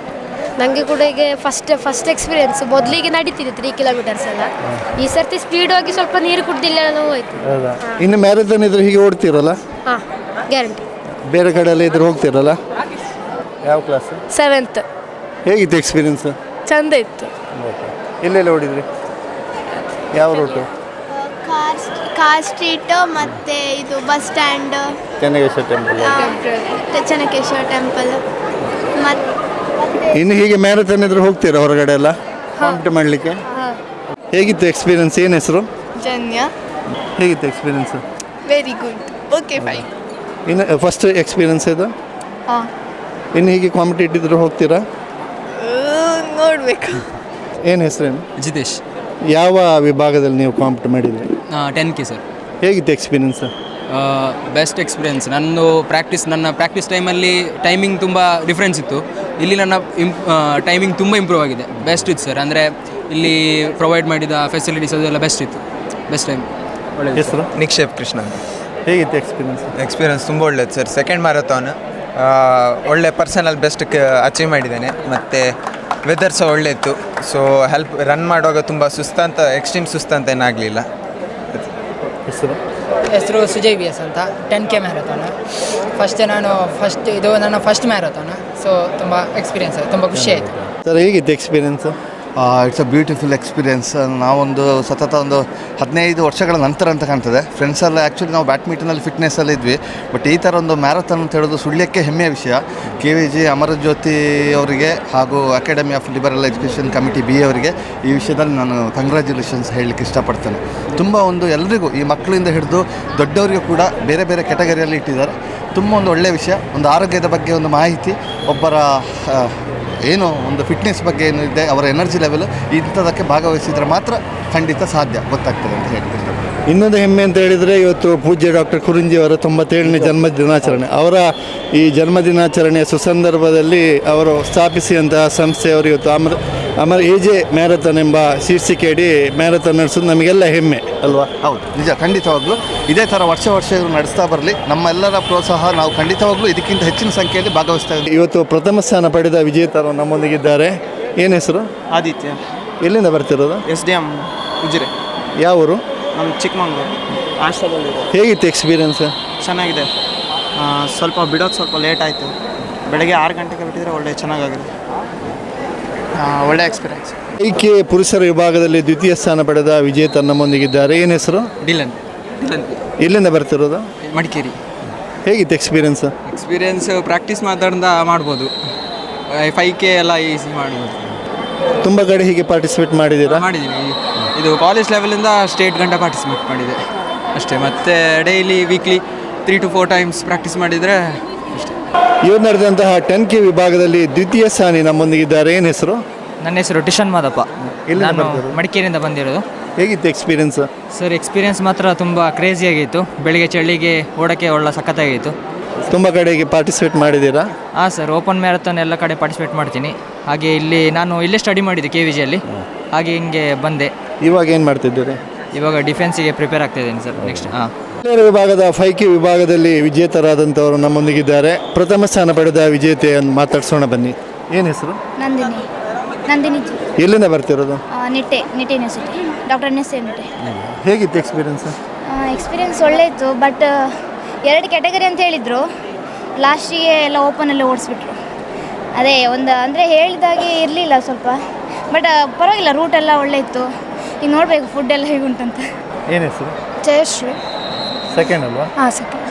ನನಗೆ ಕೂಡ ಈಗ ಫಸ್ಟ್ ಎಕ್ಸ್ಪೀರಿಯನ್ಸ್. ಮೊದಲಿಗೆ ನಡೀತಿದೆ 3 ಕಿಲೋಮೀಟರ್ಸ್ ಎಲ್ಲ. ಈ ಸರ್ತಿ ಸ್ಪೀಡ್ ಹೋಗಿ ಸ್ವಲ್ಪ ನೀರು ಕುಡ್ದಿಲ್ಲ ಹೋಯ್ತು. ಇನ್ನು ಮ್ಯಾರಥಾನ್ ಇದ್ರೆ ಹೀಗೆ ಓಡ್ತಿರಲ್ಲ? ಹಾಂ, ಗ್ಯಾರಂಟಿ. ಬೇರೆ ಕಡೆ ಎಲ್ಲ ಇದ್ರೆ ಹೋಗ್ತಿರಲ್ಲ? ಯಾವ ಕ್ಲಾಸ್? 7th. ಹೇಗಿತ್ತು ಎಕ್ಸ್ಪೀರಿಯನ್ಸ್? ಚಂದ ಇತ್ತು. ಎಲ್ಲೆಲ್ಲ ಓಡಿದ್ರಿ? ಯಾವ ರೂಟು? ಕಾರ್ ಸ್ಟ್ರೀಟ್, ಮತ್ತೆ ಇದು bus stand, Chennakeshava temple. Chennakeshava temple. ಇನ್ನು ಹೀಗೆ ಮ್ಯಾರಥಾನ್ ಇದ್ರೆ ಹೋಗ್ತೀರಾ ಹೊರಗಡೆ ಎಲ್ಲ ಕಾಂಪಿಟ್ ಮಾಡಲಿಕ್ಕೆ? ಹೇಗಿತ್ತು ಎಕ್ಸ್ಪೀರಿಯನ್ಸ್? ಏನು ಹೆಸರು? ಜನ್ಯ. ಹೇಗಿತ್ತು experience? Very good. Okay fine. ಇನ್ನು ಫಸ್ಟ್ ಎಕ್ಸ್ಪೀರಿಯನ್ಸ್ ಇದು? ಹಾಂ. ಇನ್ನು ಹೀಗೆ ಕಾಂಪಿಟೇಟಿವ್ ಇದ್ರೆ ಹೋಗ್ತೀರಾ? ನೋಡಬೇಕು. ಏನು ಹೆಸರೇನು? ಜಿತೇಶ್. ಯಾವ ವಿಭಾಗದಲ್ಲಿ ನೀವು ಕಾಂಪಿಟ್ ಮಾಡಿದ್ರಿ? 10K sir. ಹೇಗಿತ್ತು ಎಕ್ಸ್ಪೀರಿಯನ್ಸ್? Best experience. ನನ್ನ ಪ್ರಾಕ್ಟೀಸ್ ಟೈಮಲ್ಲಿ ಟೈಮಿಂಗ್ ತುಂಬ ಡಿಫ್ರೆನ್ಸ್ ಇತ್ತು. ಇಲ್ಲಿ ನನ್ನ ಟೈಮಿಂಗ್ ತುಂಬ ಇಂಪ್ರೂವ್ ಆಗಿದೆ. ಬೆಸ್ಟ್ ಇತ್ತು ಸರ್. ಅಂದರೆ ಇಲ್ಲಿ ಪ್ರೊವೈಡ್ ಮಾಡಿದ ಫೆಸಿಲಿಟೀಸ್ ಅದೆಲ್ಲ ಬೆಸ್ಟ್ ಇತ್ತು. Best time. ಒಳ್ಳೆ ಹೆಸರು? ನಿಕ್ಷೇಪ್ ಕೃಷ್ಣ. ಹೇಗಿತ್ತು ಎಕ್ಸ್ಪೀರಿಯನ್ಸ್? ಎಕ್ಸ್ಪೀರಿಯನ್ಸ್ ತುಂಬ ಒಳ್ಳೇದು ಸರ್. ಸೆಕೆಂಡ್ ಮ್ಯಾರಥಾನ್ ಒಳ್ಳೆ ಪರ್ಸನಲ್ ಬೆಸ್ಟ್ ಅಚೀವ್ ಮಾಡಿದ್ದೇನೆ. ಮತ್ತು ವೆದರ್ ಸಹ ಒಳ್ಳೆ ಇತ್ತು. ಸೊ ರನ್ ಮಾಡುವಾಗ ತುಂಬ ಎಕ್ಸ್ಟ್ರೀಮ್ ಸುಸ್ತಂತ ಏನಾಗಲಿಲ್ಲ. ಹೆಸರು ಸುಜಯ್ ಬಿ ಎಸ್ ಅಂತ. 10K marathon. ಇದು ನನ್ನ ಫಸ್ಟ್ ಮ್ಯಾರಥಾನ್. ಸೊ ತುಂಬ ಎಕ್ಸ್ಪೀರಿಯನ್ಸ್, ತುಂಬ ಖುಷಿ ಆಯಿತು ಸರ್. ಹೇಗಿತ್ತು experience? It's a beautiful experience. ನಾವೊಂದು ಸತತ ಒಂದು 15 ವರ್ಷಗಳ ನಂತರ ಅಂತ ಕಾಣ್ತದೆ. ಫ್ರೆಂಡ್ಸೆಲ್ಲ ಆ್ಯಕ್ಚುಲಿ ನಾವು ಬ್ಯಾಡ್ಮಿಂಟನಲ್ಲಿ ಫಿಟ್ನೆಸ್ಸಲ್ಲಿ ಇದ್ವಿ. ಬಟ್ ಈ ಥರ ಒಂದು ಮ್ಯಾರಥಾನ್ ಅಂತ ಹೇಳೋದು ಸುಳ್ಯಕ್ಕೆ ಹೆಮ್ಮೆಯ ವಿಷಯ. KVG ಅಮರಜ್ಯೋತಿ ಅವರಿಗೆ ಹಾಗೂ academy of liberal education committee BA ಅವರಿಗೆ ಈ ವಿಷಯದಲ್ಲಿ ನಾನು ಕಂಗ್ರ್ಯಾಚುಲೇಷನ್ಸ್ ಹೇಳಲಿಕ್ಕೆ ಇಷ್ಟಪಡ್ತೇನೆ. ತುಂಬ ಒಂದು ಎಲ್ರಿಗೂ, ಈ ಮಕ್ಕಳಿಂದ ಹಿಡಿದು ದೊಡ್ಡವರಿಗೂ ಕೂಡ ಬೇರೆ ಬೇರೆ ಕ್ಯಾಟಗರಿಯಲ್ಲಿ ಇಟ್ಟಿದ್ದಾರೆ. ತುಂಬ ಒಂದು ಒಳ್ಳೆಯ ವಿಷಯ. ಒಂದು ಆರೋಗ್ಯದ ಬಗ್ಗೆ ಒಂದು ಮಾಹಿತಿ, ಒಬ್ಬರ ಏನು ಒಂದು ಫಿಟ್ನೆಸ್ ಬಗ್ಗೆ ಏನು ಇದೆ, ಅವರ ಎನರ್ಜಿ ಲೆವೆಲ್ ಇಂಥದಕ್ಕೆ ಭಾಗವಹಿಸಿದರೆ ಮಾತ್ರ ಖಂಡಿತ ಸಾಧ್ಯ ಗೊತ್ತಾಗ್ತದೆ ಅಂತ ಹೇಳ್ತೀನಿ. ಇನ್ನೊಂದು ಹೆಮ್ಮೆ ಅಂತ ಹೇಳಿದರೆ ಇವತ್ತು ಪೂಜ್ಯ ಡಾಕ್ಟರ್ ಕುರುಂಜಿ ಅವರ 97ನೇ ಜನ್ಮದಿನಾಚರಣೆ. ಅವರ ಈ ಜನ್ಮದಿನಾಚರಣೆಯ ಸುಸಂದರ್ಭದಲ್ಲಿ ಅವರು ಸ್ಥಾಪಿಸಿದಂತಹ ಸಂಸ್ಥೆಯವರು ಇವತ್ತು ಅಮರ AJ ಮ್ಯಾರಥಾನ್ ಎಂಬ ಶೀರ್ಷಿಕೆಯಡಿ ಮ್ಯಾರಥಾನ್ ನಡೆಸೋದು ನಮಗೆಲ್ಲ ಹೆಮ್ಮೆ ಅಲ್ವಾ? ಹೌದು, ನಿಜ. ಖಂಡಿತವಾಗ್ಲೂ ಇದೇ ಥರ ವರ್ಷ ಇವರು ನಡೆಸ್ತಾ ಬರಲಿ. ನಮ್ಮೆಲ್ಲರ ಪ್ರೋತ್ಸಾಹ, ನಾವು ಖಂಡಿತವಾಗ್ಲೂ ಇದಕ್ಕಿಂತ ಹೆಚ್ಚಿನ ಸಂಖ್ಯೆಯಲ್ಲಿ ಭಾಗವಹಿಸ್ತಾ ಇದ್ದೀವಿ. ಇವತ್ತು ಪ್ರಥಮ ಸ್ಥಾನ ಪಡೆದ ವಿಜೇತರು ನಮ್ಮೊಂದಿಗಿದ್ದಾರೆ. ಏನು ಹೆಸರು? ಆದಿತ್ಯ. ಎಲ್ಲಿಂದ ಬರ್ತಿರೋದು? SDM ಉಜಿರೆ. ಯಾವ ಊರು? ನಮ್ಮ ಚಿಕ್ಕಮಂಗ್ಳೂರು. ಹಾಸ್ಟೆಲಲ್ಲಿ. ಹೇಗಿತ್ತು ಎಕ್ಸ್ಪೀರಿಯನ್ಸ್? ಚೆನ್ನಾಗಿದೆ. ಸ್ವಲ್ಪ ಬಿಡೋದು ಸ್ವಲ್ಪ ಲೇಟ್ ಆಯಿತು. ಬೆಳಗ್ಗೆ 6 ಗಂಟೆಗೆ ಬಿಟ್ಟಿದ್ರೆ ಚೆನ್ನಾಗಾಗಿದೆ. ಒಳ್ಳೆ ಎಕ್ಸ್ಪೀರಿಯನ್ಸ್. IK ಪುರುಷರ ವಿಭಾಗದಲ್ಲಿ ದ್ವಿತೀಯ ಸ್ಥಾನ ಪಡೆದ ವಿಜೇತ ನಮ್ಮೊಂದಿಗಿದ್ದಾರೆ. ಏನು ಹೆಸರು? ಡಿಲನ್. ಎಲ್ಲಿಂದ ಬರ್ತಿರೋದು? ಮಡಿಕೇರಿ. ಹೇಗಿತ್ತು ಎಕ್ಸ್ಪೀರಿಯನ್ಸ್? ಪ್ರಾಕ್ಟೀಸ್ ಮಾಡ್ಬೋದು. 5K ಎಲ್ಲ ಈಸಿ ಮಾಡ್ಬೋದು. ತುಂಬ ಕಡೆ ಹೀಗೆ ಪಾರ್ಟಿಸಿಪೇಟ್ ಮಾಡಿದ್ದೀರಾ? ಮಾಡಿದ್ದೀನಿ. ಇದು ಕಾಲೇಜ್ ಲೆವೆಲಿಂದ ಸ್ಟೇಟ್ ಗಂಟ ಪಾರ್ಟಿಸಿಪೇಟ್ ಮಾಡಿದೆ ಅಷ್ಟೇ. ಮತ್ತು daily weekly 3 to 4 times practice ಮಾಡಿದರೆ ಅಷ್ಟೇ. ಇವರು ನಡೆದಂತಹ 10K ವಿಭಾಗದಲ್ಲಿ ದ್ವಿತೀಯ ಸ್ಥಾನಿ ನಮ್ಮೊಂದಿಗಿದ್ದಾರೆ. ಏನು ಹೆಸರು? ನನ್ನ ಹೆಸರು ಟಿಶನ್ ಮಾದಪ್ಪ. ನಾನು ಮಡಿಕೇರಿಯಿಂದ ಬಂದಿರೋದು. ಹೇಗಿತ್ತು ಎಕ್ಸ್ಪೀರಿಯನ್ಸ್? ಸರ್ ಎಕ್ಸ್ಪೀರಿಯನ್ಸ್ ಮಾತ್ರ ತುಂಬ ಕ್ರೇಜಿಯಾಗಿತ್ತು. ಬೆಳಿಗ್ಗೆ ಚಳಿಗೆ ಓಡೋಕ್ಕೆ ಒಳ್ಳೆ ಸಖತ್ತಾಗಿತ್ತು. ತುಂಬ ಕಡೆಗೆ ಪಾರ್ಟಿಸಿಪೇಟ್ ಮಾಡಿದ್ದೀರಾ? ಹಾಂ ಸರ್, ಓಪನ್ ಮ್ಯಾರಥಾನ್ ಎಲ್ಲ ಕಡೆ ಪಾರ್ಟಿಸಿಪೇಟ್ ಮಾಡ್ತೀನಿ. ಹಾಗೆ ಇಲ್ಲಿ ನಾನು ಇಲ್ಲೇ ಸ್ಟಡಿ ಮಾಡಿದ್ದೆ KVGಯಲ್ಲಿ, ಹಾಗೆ ಹಿಂಗೆ ಬಂದೆ. ಇವಾಗ ಏನು ಮಾಡ್ತಿದ್ದೀರಿ? ಇವಾಗ ಡಿಫೆನ್ಸಿಗೆ ಪ್ರಿಪೇರ್ ಆಗ್ತಾಯಿದ್ದೀನಿ ಸರ್ ನೆಕ್ಸ್ಟ್. ಹಾಂ, ಮಹಿಳೆಯರ ವಿಭಾಗದ 5K ವಿಭಾಗದಲ್ಲಿ ವಿಜೇತರಾದಂಥವರು ನಮ್ಮೊಂದಿಗಿದ್ದಾರೆ. ಪ್ರಥಮ ಸ್ಥಾನ ಪಡೆದ ವಿಜೇತೆಯನ್ನು ಮಾತಾಡ್ಸೋಣ ಬನ್ನಿ. ಏನು ಹೆಸರು? ನಂದಿನಿ. ಎಲ್ಲಿಂದ ಬರ್ತಿರೋದು? Nitte university, doctor NS Nitte. ಹೇಗಿತ್ತು ಎಕ್ಸ್ಪೀರಿಯನ್ಸ್? ಎಕ್ಸ್ಪೀರಿಯನ್ಸ್ ಒಳ್ಳೆ ಇತ್ತು, ಬಟ್ 2 ಕ್ಯಾಟಗರಿ ಅಂತ ಹೇಳಿದರು. ಲಾಸ್ಟಿಗೆ ಎಲ್ಲ ಓಪನಲ್ಲಿ ಓಡಿಸ್ಬಿಟ್ರು. ಅದೇ ಒಂದು ಅಂದರೆ ಹೇಳಿದಾಗೆ ಇರಲಿಲ್ಲ ಸ್ವಲ್ಪ, ಬಟ್ ಪರವಾಗಿಲ್ಲ, ರೂಟೆಲ್ಲ ಒಳ್ಳೆ ಇತ್ತು. ಈಗ ನೋಡಬೇಕು ಫುಡ್ ಎಲ್ಲ ಹೇಗುಂಟಂತ. ಏನು ಹೆಸರು? ಜಯಶ್ರೀ. ಸೆಕೆಂಡ್ ಅಲ್ವಾ? ಹಾಂ, ಸೆಕೆಂಡ್.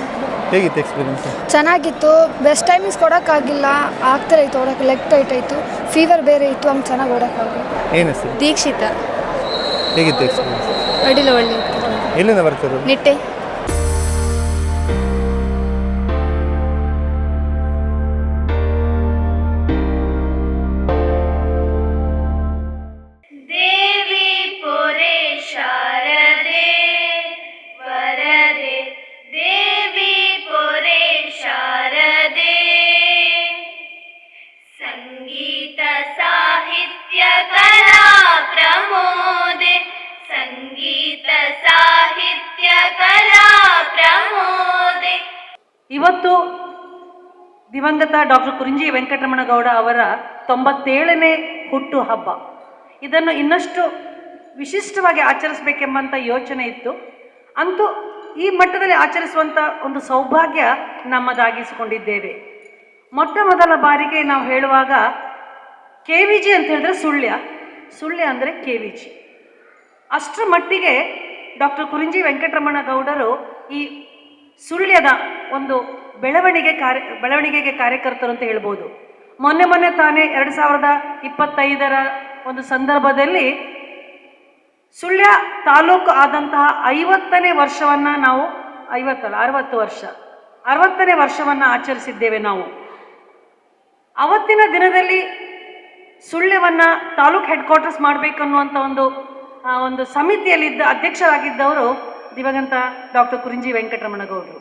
ಹೇಗಿತ್ತು ಎಕ್ಸ್ಪೀರಿಯನ್ಸ್? ಚೆನ್ನಾಗಿತ್ತು. ಬೆಸ್ಟ್ ಟೈಮಿಂಗ್ಸ್ ಕೊಡೋಕ್ಕಾಗಿಲ್ಲ, ಆಗ್ತಾ ಇತ್ತು ಓಡೋಕ್ಕೆ. ಲೆಗ್ ಟೈಟ್ ಆಯಿತು, ಫೀವರ್ ಬೇರೆ ಇತ್ತು, ಹಂಗೆ ಚೆನ್ನಾಗಿ ಓಡೋಕ್ಕಾಗಲ್ಲ. ಏನು ಹೆಸರು? ದೀಕ್ಷಿತಾ. ಹೇಗಿತ್ತು ಎಕ್ಸ್ಪೀರಿಯನ್ಸ್? ಅಡಿಲ್ಲ, ಒಳ್ಳೆ ಇತ್ತು. ಎಲ್ಲಿಂದ ಬರ್ತಿರೋದು? ನಿಟ್ಟೆ. ಇವತ್ತು ದಿವಂಗತ ಡಾಕ್ಟರ್ ಕುರಿಂಜಿ ವೆಂಕಟರಮಣಗೌಡ ಅವರ 97ನೇ ಹುಟ್ಟು ಹಬ್ಬ. ಇದನ್ನು ಇನ್ನಷ್ಟು ವಿಶಿಷ್ಟವಾಗಿ ಆಚರಿಸಬೇಕೆಂಬಂಥ ಯೋಚನೆ ಇತ್ತು. ಅಂತೂ ಈ ಮಟ್ಟದಲ್ಲಿ ಆಚರಿಸುವಂಥ ಒಂದು ಸೌಭಾಗ್ಯ ನಮ್ಮದಾಗಿಸಿಕೊಂಡಿದ್ದೇವೆ. ಮೊಟ್ಟ ಮೊದಲ ಬಾರಿಗೆ ನಾವು ಹೇಳುವಾಗ KVG ಅಂತ ಹೇಳಿದ್ರೆ ಸುಳ್ಯ ಅಂದರೆ KVG. ಅಷ್ಟರ ಮಟ್ಟಿಗೆ ಡಾಕ್ಟರ್ ಕುರಿಂಜಿ ವೆಂಕಟರಮಣಗೌಡರು ಈ ಸುಳ್ಯದ ಒಂದು ಬೆಳವಣಿಗೆಗೆ ಕಾರ್ಯಕರ್ತರು ಅಂತ ಹೇಳ್ಬೋದು. ಮೊನ್ನೆ ತಾನೇ 2025ರ ಒಂದು ಸಂದರ್ಭದಲ್ಲಿ ಸುಳ್ಯ ತಾಲೂಕು ಆದಂತಹ 50ನೇ ವರ್ಷವನ್ನು ನಾವು 60ನೇ ವರ್ಷವನ್ನು ಆಚರಿಸಿದ್ದೇವೆ ನಾವು. ಅವತ್ತಿನ ದಿನದಲ್ಲಿ ಸುಳ್ಯವನ್ನು ತಾಲೂಕು ಹೆಡ್ ಕ್ವಾರ್ಟರ್ಸ್ ಮಾಡಬೇಕನ್ನುವಂಥ ಒಂದು ಸಮಿತಿಯಲ್ಲಿದ್ದ ಅಧ್ಯಕ್ಷರಾಗಿದ್ದವರು ದಿವಂಗತ ಡಾಕ್ಟರ್ ಕುರಿಂಜಿ ವೆಂಕಟರಮಣಗೌಡರು.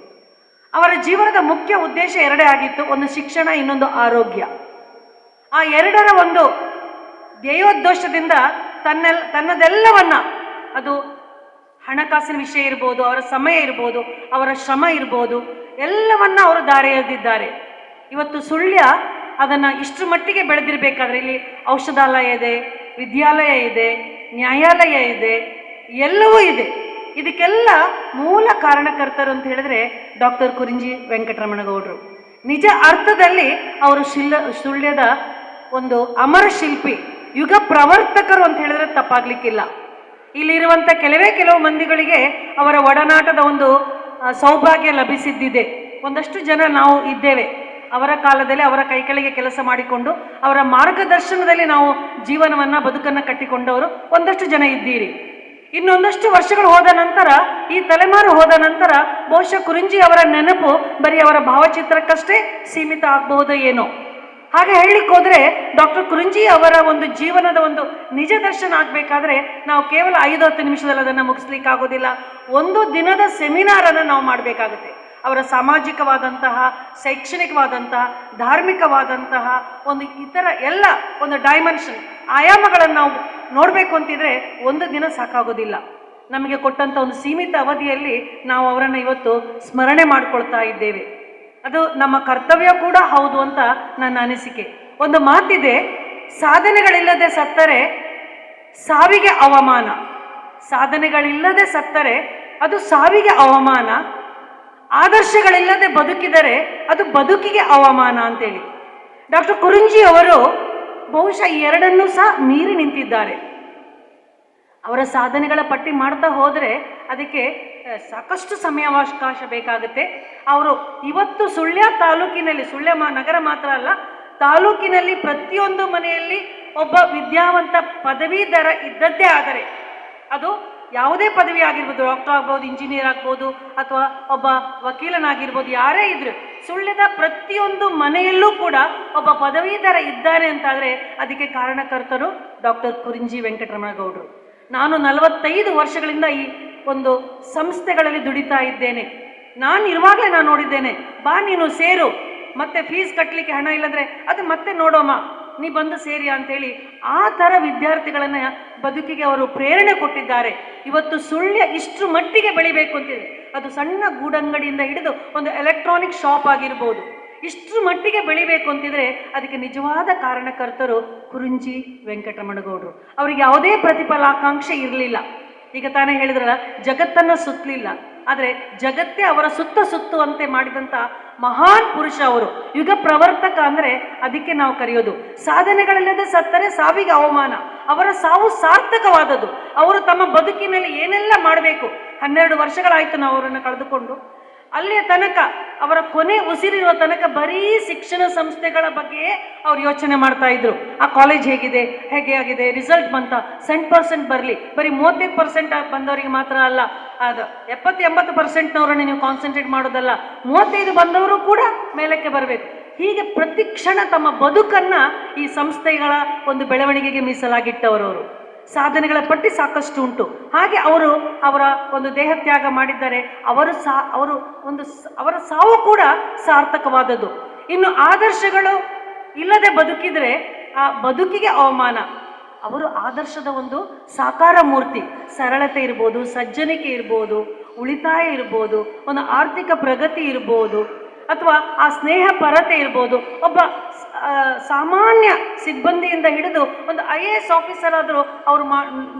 ಅವರ ಜೀವನದ ಮುಖ್ಯ ಉದ್ದೇಶ 2 ಆಗಿತ್ತು. ಒಂದು ಶಿಕ್ಷಣ, ಇನ್ನೊಂದು ಆರೋಗ್ಯ. ಆ 2ರ ಒಂದು ಧ್ಯೇಯೋದ್ದೇಶದಿಂದ ತನ್ನದೆಲ್ಲವನ್ನ, ಅದು ಹಣಕಾಸಿನ ವಿಷಯ ಇರ್ಬೋದು, ಅವರ ಸಮಯ ಇರ್ಬೋದು, ಅವರ ಶ್ರಮ ಇರ್ಬೋದು, ಎಲ್ಲವನ್ನ ಅವರು ದಾರಿ ಎರೆದಿದ್ದಾರೆ. ಇವತ್ತು ಸುಳ್ಯ ಅದನ್ನು ಇಷ್ಟರ ಮಟ್ಟಿಗೆ ಬೆಳೆದಿರಬೇಕಾದ್ರೆ ಇಲ್ಲಿ ಔಷಧಾಲಯ ಇದೆ, ವಿದ್ಯಾಲಯ ಇದೆ, ನ್ಯಾಯಾಲಯ ಇದೆ, ಎಲ್ಲವೂ ಇದೆ. ಇದಕ್ಕೆಲ್ಲ ಮೂಲ ಕಾರಣಕರ್ತರು ಅಂತ ಹೇಳಿದ್ರೆ ಡಾಕ್ಟರ್ ಕುರಿಂಜಿ ವೆಂಕಟರಮಣಗೌಡರು. ನಿಜ ಅರ್ಥದಲ್ಲಿ ಅವರು ಸುಳ್ಯದ ಒಂದು ಅಮರ ಶಿಲ್ಪಿ, ಯುಗ ಪ್ರವರ್ತಕರು ಅಂತ ಹೇಳಿದ್ರೆ ತಪ್ಪಾಗ್ಲಿಕ್ಕಿಲ್ಲ. ಇಲ್ಲಿರುವಂಥ ಕೆಲವು ಮಂದಿಗಳಿಗೆ ಅವರ ಒಡನಾಟದ ಒಂದು ಸೌಭಾಗ್ಯ ಲಭಿಸಿದ್ದಿದೆ. ಒಂದಷ್ಟು ಜನ ನಾವು ಇದ್ದೇವೆ. ಅವರ ಕಾಲದಲ್ಲಿ ಅವರ ಕೈಕೆಳಗೆ ಕೆಲಸ ಮಾಡಿಕೊಂಡು ಅವರ ಮಾರ್ಗದರ್ಶನದಲ್ಲಿ ನಾವು ಬದುಕನ್ನು ಕಟ್ಟಿಕೊಂಡವರು ಒಂದಷ್ಟು ಜನ ಇದ್ದೀರಿ. ಇನ್ನೊಂದಷ್ಟು ವರ್ಷಗಳು ಹೋದ ನಂತರ, ಈ ತಲೆಮಾರು ಹೋದ ನಂತರ ಬಹುಶಃ ಕುರಿಂಜಿ ಅವರ ನೆನಪು ಬರೀ ಅವರ ಭಾವಚಿತ್ರಕ್ಕಷ್ಟೇ ಸೀಮಿತ ಆಗಬಹುದೋ ಏನೋ. ಹಾಗೆ ಹೇಳಲಿಕ್ಕೆ ಹೋದರೆ ಡಾಕ್ಟರ್ ಕುರಿಂಜಿ ಅವರ ಒಂದು ಜೀವನದ ಒಂದು ನಿಜ ದರ್ಶನ ಆಗಬೇಕಾದ್ರೆ ನಾವು ಕೇವಲ 5-10 ನಿಮಿಷದಲ್ಲಿ ಅದನ್ನು ಮುಗಿಸ್ಲಿಕ್ಕಾಗೋದಿಲ್ಲ. ಒಂದು ದಿನದ ಸೆಮಿನಾರನ್ನು ನಾವು ಮಾಡಬೇಕಾಗುತ್ತೆ. ಅವರ ಸಾಮಾಜಿಕವಾದಂತಹ, ಶೈಕ್ಷಣಿಕವಾದಂತಹ, ಧಾರ್ಮಿಕವಾದಂತಹ ಒಂದು ಇತರ ಎಲ್ಲ ಒಂದು ಡೈಮೆನ್ಷನ್, ಆಯಾಮಗಳನ್ನು ನಾವು ನೋಡಬೇಕು ಅಂತಿದ್ರೆ ಒಂದು ದಿನ ಸಾಕಾಗೋದಿಲ್ಲ. ನಮಗೆ ಕೊಟ್ಟಂಥ ಒಂದು ಸೀಮಿತ ಅವಧಿಯಲ್ಲಿ ನಾವು ಅವರನ್ನು ಇವತ್ತು ಸ್ಮರಣೆ ಮಾಡಿಕೊಳ್ತಾ ಇದ್ದೇವೆ. ಅದು ನಮ್ಮ ಕರ್ತವ್ಯ ಕೂಡ ಹೌದು ಅಂತ ನನ್ನ ಅನಿಸಿಕೆ. ಒಂದು ಮಾತಿದೆ, ಸಾಧನೆಗಳಿಲ್ಲದೆ ಸತ್ತರೆ ಸಾವಿಗೆ ಅವಮಾನ, ಸಾಧನೆಗಳಿಲ್ಲದೆ ಸತ್ತರೆ ಅದು ಸಾವಿಗೆ ಅವಮಾನ, ಆದರ್ಶಗಳಿಲ್ಲದೆ ಬದುಕಿದರೆ ಅದು ಬದುಕಿಗೆ ಅವಮಾನ ಅಂತೇಳಿ ಡಾಕ್ಟರ್ ಕುರಿಂಜಿ ಅವರು ಬಹುಶಃ 2ನ್ನೂ ಸಹ ಮೀರಿ ನಿಂತಿದ್ದಾರೆ. ಅವರ ಸಾಧನೆಗಳ ಪಟ್ಟಿ ಮಾಡ್ತಾ ಹೋದರೆ ಅದಕ್ಕೆ ಸಾಕಷ್ಟು ಸಮಯಾವಕಾಶ ಬೇಕಾಗುತ್ತೆ. ಅವರು ಇವತ್ತು ಸುಳ್ಯ ತಾಲೂಕಿನಲ್ಲಿ, ಸುಳ್ಯ ನಗರ ಮಾತ್ರ ಅಲ್ಲ, ತಾಲೂಕಿನಲ್ಲಿ ಪ್ರತಿಯೊಂದು ಮನೆಯಲ್ಲಿ ಒಬ್ಬ ವಿದ್ಯಾವಂತ ಪದವೀಧರ ಇದ್ದದ್ದೇ ಆದರೆ, ಅದು ಯಾವುದೇ ಪದವಿ ಆಗಿರ್ಬೋದು, ಡಾಕ್ಟರ್ ಆಗ್ಬೋದು, ಇಂಜಿನಿಯರ್ ಆಗ್ಬೋದು, ಅಥವಾ ಒಬ್ಬ ವಕೀಲನಾಗಿರ್ಬೋದು, ಯಾರೇ ಇದ್ರು ಸುಳ್ಯದ ಪ್ರತಿಯೊಂದು ಮನೆಯಲ್ಲೂ ಕೂಡ ಒಬ್ಬ ಪದವೀಧರ ಇದ್ದಾರೆ ಅಂತಾದರೆ ಅದಕ್ಕೆ ಕಾರಣಕರ್ತರು ಡಾಕ್ಟರ್ ಕುರಿಂಜಿ ವೆಂಕಟರಮಣಗೌಡರು. ನಾನು 45 ವರ್ಷಗಳಿಂದ ಈ ಒಂದು ಸಂಸ್ಥೆಗಳಲ್ಲಿ ದುಡಿತಾ ಇದ್ದೇನೆ. ನಾನು ಇರುವಾಗಲೇ ನಾನು ನೋಡಿದ್ದೇನೆ, ಬಾ ನೀನು ಸೇರು, ಮತ್ತೆ ಫೀಸ್ ಕಟ್ಟಲಿಕ್ಕೆ ಹಣ ಇಲ್ಲಂದರೆ ಅದು ಮತ್ತೆ ನೋಡೋಮ್ಮ, ನೀ ಬಂದು ಸೇರಿ ಅಂತೇಳಿ ಆ ಥರ ವಿದ್ಯಾರ್ಥಿಗಳನ್ನು ಬದುಕಿಗೆ ಅವರು ಪ್ರೇರಣೆ ಕೊಟ್ಟಿದ್ದಾರೆ. ಇವತ್ತು ಸುಳ್ಯ ಇಷ್ಟರ ಮಟ್ಟಿಗೆ ಬೆಳಿಬೇಕು ಅಂತಿದೆ. ಅದು ಸಣ್ಣ ಗೂಡಂಗಡಿಯಿಂದ ಹಿಡಿದು ಒಂದು ಎಲೆಕ್ಟ್ರಾನಿಕ್ ಶಾಪ್ ಆಗಿರ್ಬೋದು. ಇಷ್ಟರ ಮಟ್ಟಿಗೆ ಬೆಳಿಬೇಕು ಅಂತಿದ್ರೆ ಅದಕ್ಕೆ ನಿಜವಾದ ಕಾರಣಕರ್ತರು ಕುರುಂಜಿ ವೆಂಕಟರಮಣಗೌಡರು. ಅವರಿಗೆ ಯಾವುದೇ ಪ್ರತಿಫಲಾಕಾಂಕ್ಷೆ ಇರಲಿಲ್ಲ. ಈಗ ತಾನೇ ಹೇಳಿದ್ರಲ್ಲ, ಜಗತ್ತನ್ನು ಸುತ್ತಲಿಲ್ಲ, ಆದರೆ ಜಗತ್ತೇ ಅವರ ಸುತ್ತುವಂತೆ ಮಾಡಿದಂಥ ಮಹಾನ್ ಪುರುಷ ಅವರು. ಯುಗ ಪ್ರವರ್ತಕ ಅಂದರೆ ಅದಕ್ಕೆ ನಾವು ಕರೆಯೋದು. ಸಾಧನೆಗಳಿಲ್ಲದೆ ಸತ್ತರೆ ಸಾವಿಗೆ ಅವಮಾನ. ಅವರ ಸಾವು ಸಾರ್ಥಕವಾದದ್ದು. ಅವರು ತಮ್ಮ ಬದುಕಿನಲ್ಲಿ ಏನೆಲ್ಲ ಮಾಡಬೇಕು, 12 ವರ್ಷಗಳಾಯಿತು ನಾವು ಅವರನ್ನು ಕಳೆದುಕೊಂಡು. ಅಲ್ಲಿಯ ತನಕ ಅವರ ಕೊನೆ ಉಸಿರಿರುವ ತನಕ ಬರೀ ಶಿಕ್ಷಣ ಸಂಸ್ಥೆಗಳ ಬಗ್ಗೆಯೇ ಅವ್ರು ಯೋಚನೆ ಮಾಡ್ತಾ ಇದ್ರು. ಆ ಕಾಲೇಜ್ ಹೇಗೆ ಆಗಿದೆ, ರಿಸಲ್ಟ್ ಬಂತ, 100% ಬರಲಿ, ಬರೀ 35% ಬಂದವರಿಗೆ ಮಾತ್ರ ಅಲ್ಲ, ಅದು 70-80%ನವರನ್ನು ನೀವು ಕಾನ್ಸಂಟ್ರೇಟ್ ಮಾಡೋದಲ್ಲ, 35 ಬಂದವರು ಕೂಡ ಮೇಲಕ್ಕೆ ಬರಬೇಕು. ಹೀಗೆ ಪ್ರತಿ ಕ್ಷಣ ತಮ್ಮ ಬದುಕನ್ನು ಈ ಸಂಸ್ಥೆಗಳ ಒಂದು ಬೆಳವಣಿಗೆಗೆ ಮೀಸಲಾಗಿಟ್ಟವರವರು. ಸಾಧನೆಗಳ ಪಟ್ಟಿ ಸಾಕಷ್ಟು ಉಂಟು. ಹಾಗೆ ಅವರ ಒಂದು ದೇಹತ್ಯಾಗ ಮಾಡಿದ್ದಾರೆ. ಅವರ ಸಾವು ಕೂಡ ಸಾರ್ಥಕವಾದದ್ದು. ಇನ್ನು ಆದರ್ಶಗಳು ಇಲ್ಲದೆ ಬದುಕಿದರೆ ಆ ಬದುಕಿಗೆ ಅವಮಾನ. ಅವರು ಆದರ್ಶದ ಒಂದು ಸಾಕಾರ ಮೂರ್ತಿ. ಸರಳತೆ ಇರ್ಬೋದು, ಸಜ್ಜನಿಕೆ ಇರ್ಬೋದು, ಉಳಿತಾಯ ಇರ್ಬೋದು, ಒಂದು ಆರ್ಥಿಕ ಪ್ರಗತಿ ಇರ್ಬೋದು, ಅಥವಾ ಆ ಸ್ನೇಹ ಪರತೆ ಇರ್ಬೋದು. ಒಬ್ಬ ಸಾಮಾನ್ಯ ಸಿಬ್ಬಂದಿಯಿಂದ ಹಿಡಿದು ಒಂದು IAS ಆಫೀಸರ್ ಆದರೂ ಅವರು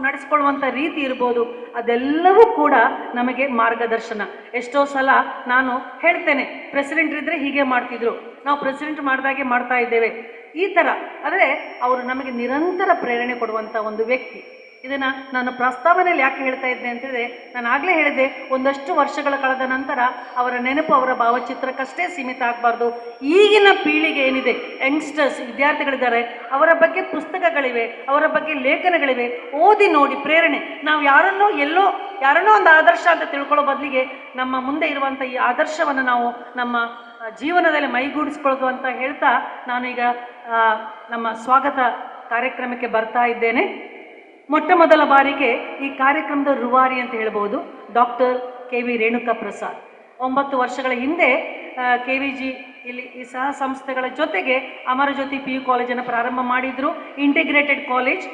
ನಡೆಸ್ಕೊಳ್ಳುವಂಥ ರೀತಿ ಇರ್ಬೋದು. ಅದೆಲ್ಲವೂ ಕೂಡ ನಮಗೆ ಮಾರ್ಗದರ್ಶನ. ಎಷ್ಟೋ ಸಲ ನಾನು ಹೇಳ್ತೇನೆ, ಪ್ರೆಸಿಡೆಂಟ್ ಇದ್ದರೆ ಹೀಗೆ ಮಾಡ್ತಿದ್ರು, ನಾವು ಪ್ರೆಸಿಡೆಂಟ್ ಮಾಡಿದಾಗೆ ಮಾಡ್ತಾ ಇದ್ದೇವೆ, ಈ ಥರ. ಅಂದರೆ ಅವರು ನಮಗೆ ನಿರಂತರ ಪ್ರೇರಣೆ ಕೊಡುವಂಥ ಒಂದು ವ್ಯಕ್ತಿ. ಇದನ್ನು ನಾನು ಪ್ರಸ್ತಾವನೆಯಲ್ಲಿ ಯಾಕೆ ಹೇಳ್ತಾ ಇದ್ದೆ ಅಂತಂದರೆ, ನಾನು ಆಗಲೇ ಹೇಳಿದೆ, ಒಂದಷ್ಟು ವರ್ಷಗಳ ಕಳೆದ ನಂತರ ಅವರ ನೆನಪು ಅವರ ಭಾವಚಿತ್ರಕ್ಕಷ್ಟೇ ಸೀಮಿತ ಆಗಬಾರ್ದು. ಈಗಿನ ಪೀಳಿಗೆ ಏನಿದೆ, ಯಂಗ್ಸ್ಟರ್ಸ್ ವಿದ್ಯಾರ್ಥಿಗಳಿದ್ದಾರೆ, ಅವರ ಬಗ್ಗೆ ಪುಸ್ತಕಗಳಿವೆ, ಅವರ ಬಗ್ಗೆ ಲೇಖನಗಳಿವೆ, ಓದಿ ನೋಡಿ ಪ್ರೇರಣೆ. ನಾವು ಯಾರನ್ನೋ ಒಂದು ಆದರ್ಶ ಅಂತ ತಿಳ್ಕೊಳ್ಳೋ ಬದಲಿಗೆ ನಮ್ಮ ಮುಂದೆ ಇರುವಂಥ ಈ ಆದರ್ಶವನ್ನು ನಾವು ನಮ್ಮ ಜೀವನದಲ್ಲಿ ಮೈಗೂಡಿಸ್ಕೊಳ್ಳೋದು ಅಂತ ಹೇಳ್ತಾ ನಾನು ಈಗ ನಮ್ಮ ಸ್ವಾಗತ ಕಾರ್ಯಕ್ರಮಕ್ಕೆ ಬರ್ತಾ ಇದ್ದೇನೆ. ಮೊಟ್ಟ ಮೊದಲ ಬಾರಿಗೆ ಈ ಕಾರ್ಯಕ್ರಮದ ರೂವಾರಿ ಅಂತ ಹೇಳ್ಬೋದು ಡಾಕ್ಟರ್ KV ರೇಣುಕಾ ಪ್ರಸಾದ್. 9 ವರ್ಷಗಳ ಹಿಂದೆ KVG ಇಲ್ಲಿ ಈ ಸಹ ಸಂಸ್ಥೆಗಳ ಜೊತೆಗೆ ಅಮರಜ್ಯೋತಿ PU ಕಾಲೇಜನ್ನು ಪ್ರಾರಂಭ ಮಾಡಿದರು. Integrated college.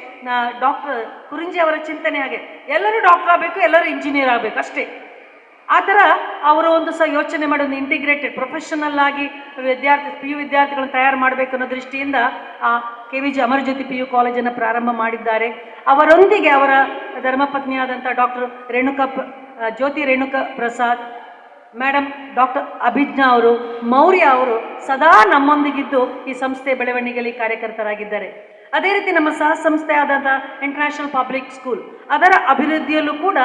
ಡಾಕ್ಟರ್ ಕುರುಂಜಿ ಅವರ ಚಿಂತನೆ ಹಾಗೆ, ಎಲ್ಲರೂ ಡಾಕ್ಟರ್ ಆಗಬೇಕು, ಎಲ್ಲರೂ ಇಂಜಿನಿಯರ್ ಆಗಬೇಕು ಅಷ್ಟೇ. ಆ ಥರ ಅವರು ಒಂದು ಯೋಚನೆ ಮಾಡಿ ಒಂದು ಇಂಟಿಗ್ರೇಟೆಡ್ ಪ್ರೊಫೆಷನಲ್ ಆಗಿ PU ವಿದ್ಯಾರ್ಥಿಗಳನ್ನು ತಯಾರು ಮಾಡಬೇಕು ಅನ್ನೋ ದೃಷ್ಟಿಯಿಂದ ಆ KVG ಅಮರಜ್ಯೋತಿ PU ಕಾಲೇಜನ್ನು ಪ್ರಾರಂಭ ಮಾಡಿದ್ದಾರೆ. ಅವರೊಂದಿಗೆ ಅವರ ಧರ್ಮಪತ್ನಿಯಾದಂಥ ಡಾಕ್ಟರ್ ಜ್ಯೋತಿ ರೇಣುಕಾ ಪ್ರಸಾದ್ ಮೇಡಮ್, ಡಾಕ್ಟರ್ ಅಭಿಜ್ಞಾ ಅವರು, ಮೌರ್ಯ ಅವರು ಸದಾ ನಮ್ಮೊಂದಿಗಿದ್ದು ಈ ಸಂಸ್ಥೆ ಬೆಳವಣಿಗೆಯಲ್ಲಿ ಕಾರ್ಯಕರ್ತರಾಗಿದ್ದಾರೆ. ಅದೇ ರೀತಿ ನಮ್ಮ ಸಹ ಸಂಸ್ಥೆ ಆದಂಥ ಇಂಟರ್ನ್ಯಾಷನಲ್ ಪಬ್ಲಿಕ್ ಸ್ಕೂಲ್, ಅದರ ಅಭಿವೃದ್ಧಿಯಲ್ಲೂ ಕೂಡ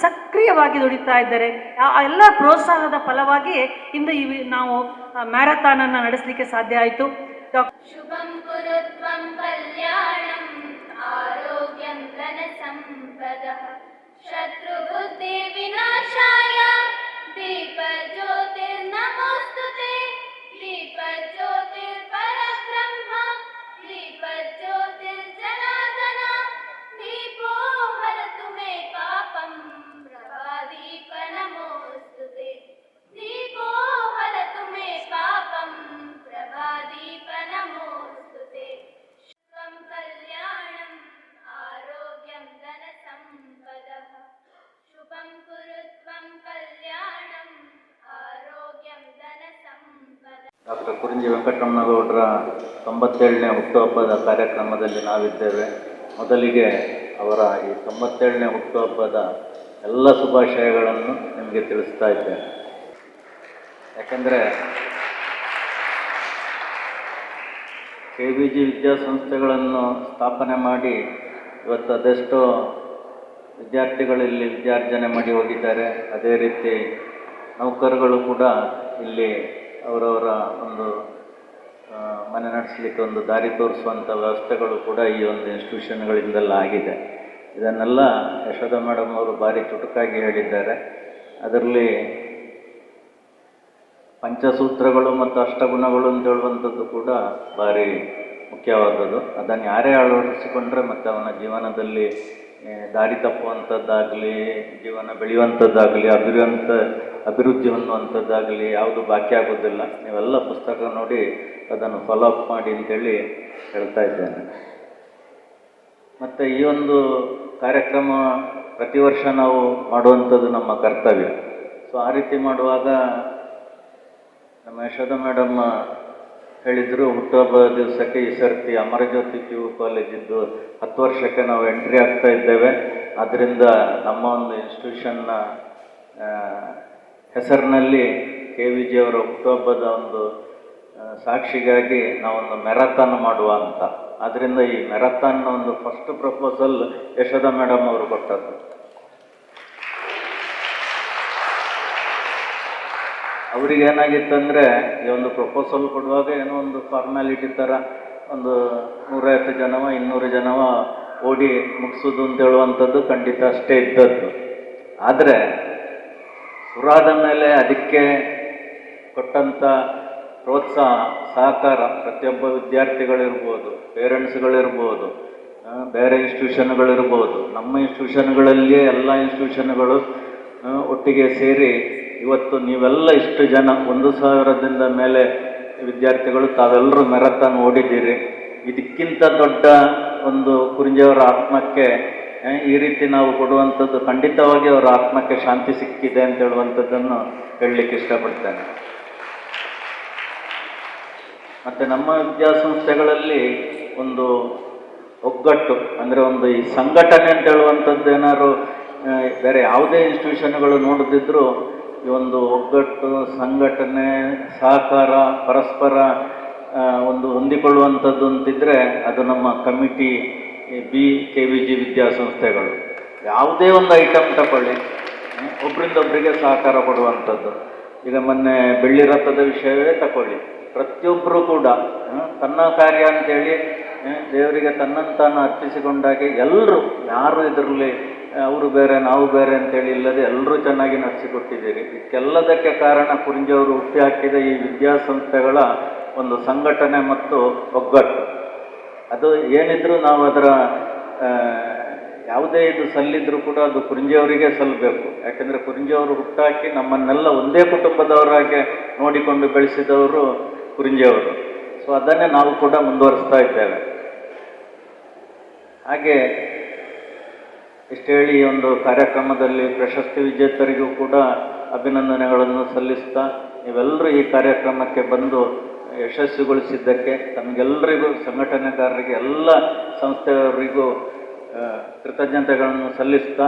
ಸಕ್ರಿಯವಾಗಿ ದುಡಿತಾ ಇದ್ದಾರೆ. ಆ ಎಲ್ಲ ಪ್ರೋತ್ಸಾಹದ ಫಲವಾಗಿಯೇ ಇಂದು ನಾವು ಮ್ಯಾರಥಾನನ್ನು ನಡೆಸಲಿಕ್ಕೆ ಸಾಧ್ಯ ಆಯಿತು. ಶುಭಂ ಕುರುತ್ವಂ ಕಲ್ಯಾಣಂ ಆರೋಗ್ಯಂ ಧನ ಸಂಪದಃ ಶತ್ರು ಬುದ್ಧಿ ವಿನಾಶಾಯ ದೀಪ ಜ್ಯೋತಿರ್ನಮೋಸ್ತುತೆ ದೀಪ ಜ್ಯೋತಿರ್ ಪರಬ್ರಹ್ಮ ದೀಪ ಜ್ಯೋತಿರ್ಜನಾರ್ದನ ದೀಪೋ ಹರತು ಮೇ ಪಾಪಂ ಪ್ರಭಾದೀಪ ನಮೋಸ್ತುತೆ ದೀಪೋ ಹರತು ಮೇ ಪಾಪಂ ಪ್ರಭಾದೀಪ ನಮೋಸ್ತುತೆ ಶುಭಂ ಕಲ್ಯಾಣಂ ಆರೋಗ್ಯಂ ಧನ ಸಂಪದಃ ಶುಭಂ ಕುರುತ್ವಂ ಕಲ್ಯಾಣಂ ಆರೋಗ್ಯಂ ಧನ ಸಂಪದಃ. ಡಾಕ್ಟರ್ ಕುರುಂಜಿ ವೆಂಕಟರಮಣಗೌಡರ 97ನೇ ಹುಟ್ಟುಹಬ್ಬದ ಕಾರ್ಯಕ್ರಮದಲ್ಲಿ ನಾವಿದ್ದೇವೆ. ಮೊದಲಿಗೆ ಅವರ ಈ 97ನೇ ಹುಟ್ಟುಹಬ್ಬದ ಎಲ್ಲ ಶುಭಾಶಯಗಳನ್ನು ನಿಮಗೆ ತಿಳಿಸ್ತಾ ಇದ್ದೇನೆ. ಯಾಕೆಂದರೆ KVG ವಿದ್ಯಾಸಂಸ್ಥೆಗಳನ್ನು ಸ್ಥಾಪನೆ ಮಾಡಿ ಇವತ್ತು ಅದೆಷ್ಟೋ ವಿದ್ಯಾರ್ಥಿಗಳಲ್ಲಿ ವಿದ್ಯಾರ್ಜನೆ ಮಾಡಿ ಹೋಗಿದ್ದಾರೆ. ಅದೇ ರೀತಿ ನೌಕರಗಳು ಕೂಡ ಇಲ್ಲಿ ಅವರವರ ಒಂದು ಮನೆ ನಡೆಸಲಿಕ್ಕೆ ಒಂದು ದಾರಿ ತೋರಿಸುವಂಥ ವ್ಯವಸ್ಥೆಗಳು ಕೂಡ ಈ ಒಂದು ಇನ್ಸ್ಟಿಟ್ಯೂಷನ್ಗಳಿಂದೆಲ್ಲ ಆಗಿದೆ. ಇದನ್ನೆಲ್ಲ ಯಶೋಧ ಮೇಡಮ್ ಅವರು ಭಾರಿ ಚುಟುಕಾಗಿ ಹೇಳಿದ್ದಾರೆ. ಅದರಲ್ಲಿ ಪಂಚಸೂತ್ರಗಳು ಮತ್ತು ಅಷ್ಟಗುಣಗಳು ಅಂತ ಹೇಳುವಂಥದ್ದು ಕೂಡ ಭಾರಿ ಮುಖ್ಯವಾದದ್ದು. ಅದನ್ನು ಯಾರೇ ಅಳವಡಿಸಿಕೊಂಡ್ರೆ ಮತ್ತು ಅವನ ಜೀವನದಲ್ಲಿ ದಾರಿ ತಪ್ಪುವಂಥದ್ದಾಗಲಿ, ಜೀವನ ಬೆಳೆಯುವಂಥದ್ದಾಗಲಿ, ಅಭಿವೃದ್ಧಿ ಹೊಂದುವಂಥದ್ದಾಗಲಿ ಯಾವುದು ಬಾಕಿ ಆಗೋದಿಲ್ಲ. ನೀವೆಲ್ಲ ಪುಸ್ತಕ ನೋಡಿ ಅದನ್ನು ಫಾಲೋ ಅಪ್ ಮಾಡಿ ಅಂತೇಳಿ ಹೇಳ್ತಾ ಇದ್ದೇನೆ. ಮತ್ತು ಈ ಒಂದು ಕಾರ್ಯಕ್ರಮ ಪ್ರತಿ ವರ್ಷ ನಾವು ಮಾಡುವಂಥದ್ದು ನಮ್ಮ ಕರ್ತವ್ಯ. ಸೊ ಆ ರೀತಿ ಮಾಡುವಾಗ ನಮ್ಮ ಯಶೋಧ ಮೇಡಮ್ ಹೇಳಿದರು, ಹುಟ್ಟುಹಬ್ಬ ದಿವಸಕ್ಕೆ ಈ ಸರ್ತಿ ಅಮರಜ್ಯೋತಿ PU ಕಾಲೇಜಿದ್ದು 10 ವರ್ಷಕ್ಕೆ ನಾವು ಎಂಟ್ರಿ ಆಗ್ತಾ ಇದ್ದೇವೆ. ಆದ್ದರಿಂದ ನಮ್ಮ ಒಂದು ಇನ್ಸ್ಟಿಟ್ಯೂಷನ್ನ ಹೆಸರಿನಲ್ಲಿ KVG ಅವರ ಹುಟ್ಟುಹಬ್ಬದ ಒಂದು ಸಾಕ್ಷಿಗಾಗಿ ನಾವೊಂದು ಮ್ಯಾರಥಾನ್ ಮಾಡುವ ಅಂತ. ಆದ್ದರಿಂದ ಈ ಮ್ಯಾರಥಾನ್ನ ಒಂದು ಫಸ್ಟ್ ಪ್ರಪೋಸಲ್ ಯಶೋಧ ಮೇಡಮ್ ಅವರು ಕೊಟ್ಟದ್ದು. ಅವ್ರಿಗೆ ಏನಾಗಿತ್ತಂದರೆ, ಈ ಒಂದು ಪ್ರಪೋಸಲ್ ಕೊಡುವಾಗ ಏನೋ ಒಂದು ಫಾರ್ಮ್ಯಾಲಿಟಿ ಥರ ಒಂದು 150 ಜನವ 200 ಜನವ ಓಡಿ ಮುಗಿಸೋದು ಅಂತ ಹೇಳುವಂಥದ್ದು ಖಂಡಿತ ಅಷ್ಟೇ ಇದ್ದದ್ದು. ಆದರೆ ಶುರುವಾದ ಮೇಲೆ ಅದಕ್ಕೆ ಕೊಟ್ಟಂಥ ಪ್ರೋತ್ಸಾಹ, ಸಹಕಾರ ಪ್ರತಿಯೊಬ್ಬ ವಿದ್ಯಾರ್ಥಿಗಳಿರ್ಬೋದು, ಪೇರೆಂಟ್ಸ್ಗಳಿರ್ಬೋದು, ಬೇರೆ ಇನ್ಸ್ಟಿಟ್ಯೂಷನ್ಗಳಿರ್ಬೋದು, ನಮ್ಮ ಇನ್ಸ್ಟಿಟ್ಯೂಷನ್ಗಳಲ್ಲಿಯೇ ಎಲ್ಲ ಇನ್ಸ್ಟಿಟ್ಯೂಷನ್ಗಳು ಒಟ್ಟಿಗೆ ಸೇರಿ ಇವತ್ತು ನೀವೆಲ್ಲ ಇಷ್ಟು ಜನ 1000ದಿಂದ ಮೇಲೆ ವಿದ್ಯಾರ್ಥಿಗಳು ತಾವೆಲ್ಲರೂ ಮ್ಯಾರಥಾನ್ ಓಡಿದ್ದೀರಿ. ಇದಕ್ಕಿಂತ ದೊಡ್ಡ ಒಂದು ಕುರಿಂಜಿಯವರ ಆತ್ಮಕ್ಕೆ ಈ ರೀತಿ ನಾವು ಕೊಡುವಂಥದ್ದು ಖಂಡಿತವಾಗಿ ಅವರ ಆತ್ಮಕ್ಕೆ ಶಾಂತಿ ಸಿಕ್ಕಿದೆ ಅಂತ ಹೇಳುವಂಥದ್ದನ್ನು ಹೇಳಲಿಕ್ಕೆ ಇಷ್ಟಪಡ್ತೇನೆ. ಮತ್ತು ನಮ್ಮ ವಿದ್ಯಾಸಂಸ್ಥೆಗಳಲ್ಲಿ ಒಂದು ಒಗ್ಗಟ್ಟು ಅಂದರೆ ಒಂದು ಈ ಸಂಘಟನೆ ಅಂತ ಹೇಳುವಂಥದ್ದು ಏನಾದ್ರು ಬೇರೆ ಯಾವುದೇ ಇನ್ಸ್ಟಿಟ್ಯೂಷನ್ಗಳು ನೋಡದಿದ್ದರೂ ಈ ಒಂದು ಒಗ್ಗಟ್ಟು, ಸಂಘಟನೆ, ಸಹಕಾರ, ಪರಸ್ಪರ ಒಂದು ಹೊಂದಿಕೊಳ್ಳುವಂಥದ್ದು ಅಂತಿದ್ರೆ ಅದು ನಮ್ಮ ಕಮಿಟಿ KVG ವಿದ್ಯಾಸಂಸ್ಥೆಗಳು. ಯಾವುದೇ ಒಂದು ಐಟಮ್ ತಗೊಳ್ಳಿ, ಒಬ್ಬರಿಂದೊಬ್ಬರಿಗೆ ಸಹಕಾರ ಕೊಡುವಂಥದ್ದು. ಈಗ ಮೊನ್ನೆ ಬೆಳ್ಳಿ ರಥದ ವಿಷಯವೇ ತಗೊಳ್ಳಿ, ಪ್ರತಿಯೊಬ್ಬರು ಕೂಡ ತನ್ನ ಕಾರ್ಯ ಅಂತೇಳಿ ದೇವರಿಗೆ ತನ್ನನ್ನು ತಾನು ಅರ್ಪಿಸಿಕೊಂಡಾಗೆ ಎಲ್ಲರೂ, ಯಾರು ಇದರಲ್ಲಿ ಅವರು ಬೇರೆ ನಾವು ಬೇರೆ ಅಂತೇಳಿ ಇಲ್ಲದೆ ಎಲ್ಲರೂ ಚೆನ್ನಾಗಿ ನಡೆಸಿಕೊಟ್ಟಿದ್ದೀರಿ. ಇದಕ್ಕೆಲ್ಲದಕ್ಕೆ ಕಾರಣ ಕುರಿಂಜಿಯವರು ಹುಟ್ಟಿ ಹಾಕಿದ ಈ ವಿದ್ಯಾಸಂಸ್ಥೆಗಳ ಒಂದು ಸಂಘಟನೆ ಮತ್ತು ಒಗ್ಗಟ್ಟು. ಅದು ಏನಿದ್ರೂ ನಾವು ಅದರ ಯಾವುದೇ ಇದು ಸಲ್ಲಿದ್ರೂ ಕೂಡ ಅದು ಕುರಿಂಜಿಯವರಿಗೆ ಸಲ್ಲಬೇಕು. ಯಾಕೆಂದರೆ ಕುರಿಂಜಿಯವರು ಹುಟ್ಟಾಕಿ ನಮ್ಮನ್ನೆಲ್ಲ ಒಂದೇ ಕುಟುಂಬದವರಾಗೆ ನೋಡಿಕೊಂಡು ಬೆಳೆಸಿದವರು ಕುರಿಂಜಿಯವರು. ಸೊ ಅದನ್ನೇ ನಾವು ಕೂಡ ಮುಂದುವರಿಸ್ತಾ ಇದ್ದೇವೆ. ಹಾಗೆ ಇಷ್ಟು ಹೇಳಿ ಒಂದು ಕಾರ್ಯಕ್ರಮದಲ್ಲಿ ಪ್ರಶಸ್ತಿ ವಿಜೇತರಿಗೂ ಕೂಡ ಅಭಿನಂದನೆಗಳನ್ನು ಸಲ್ಲಿಸ್ತಾ, ನೀವೆಲ್ಲರೂ ಈ ಕಾರ್ಯಕ್ರಮಕ್ಕೆ ಬಂದು ಯಶಸ್ವಿಗೊಳಿಸಿದ್ದಕ್ಕೆ ತಮಗೆಲ್ಲರಿಗೂ, ಸಂಘಟನೆಗಾರರಿಗೆ, ಎಲ್ಲ ಸಂಸ್ಥೆಯವರಿಗೂ ಕೃತಜ್ಞತೆಗಳನ್ನು ಸಲ್ಲಿಸ್ತಾ,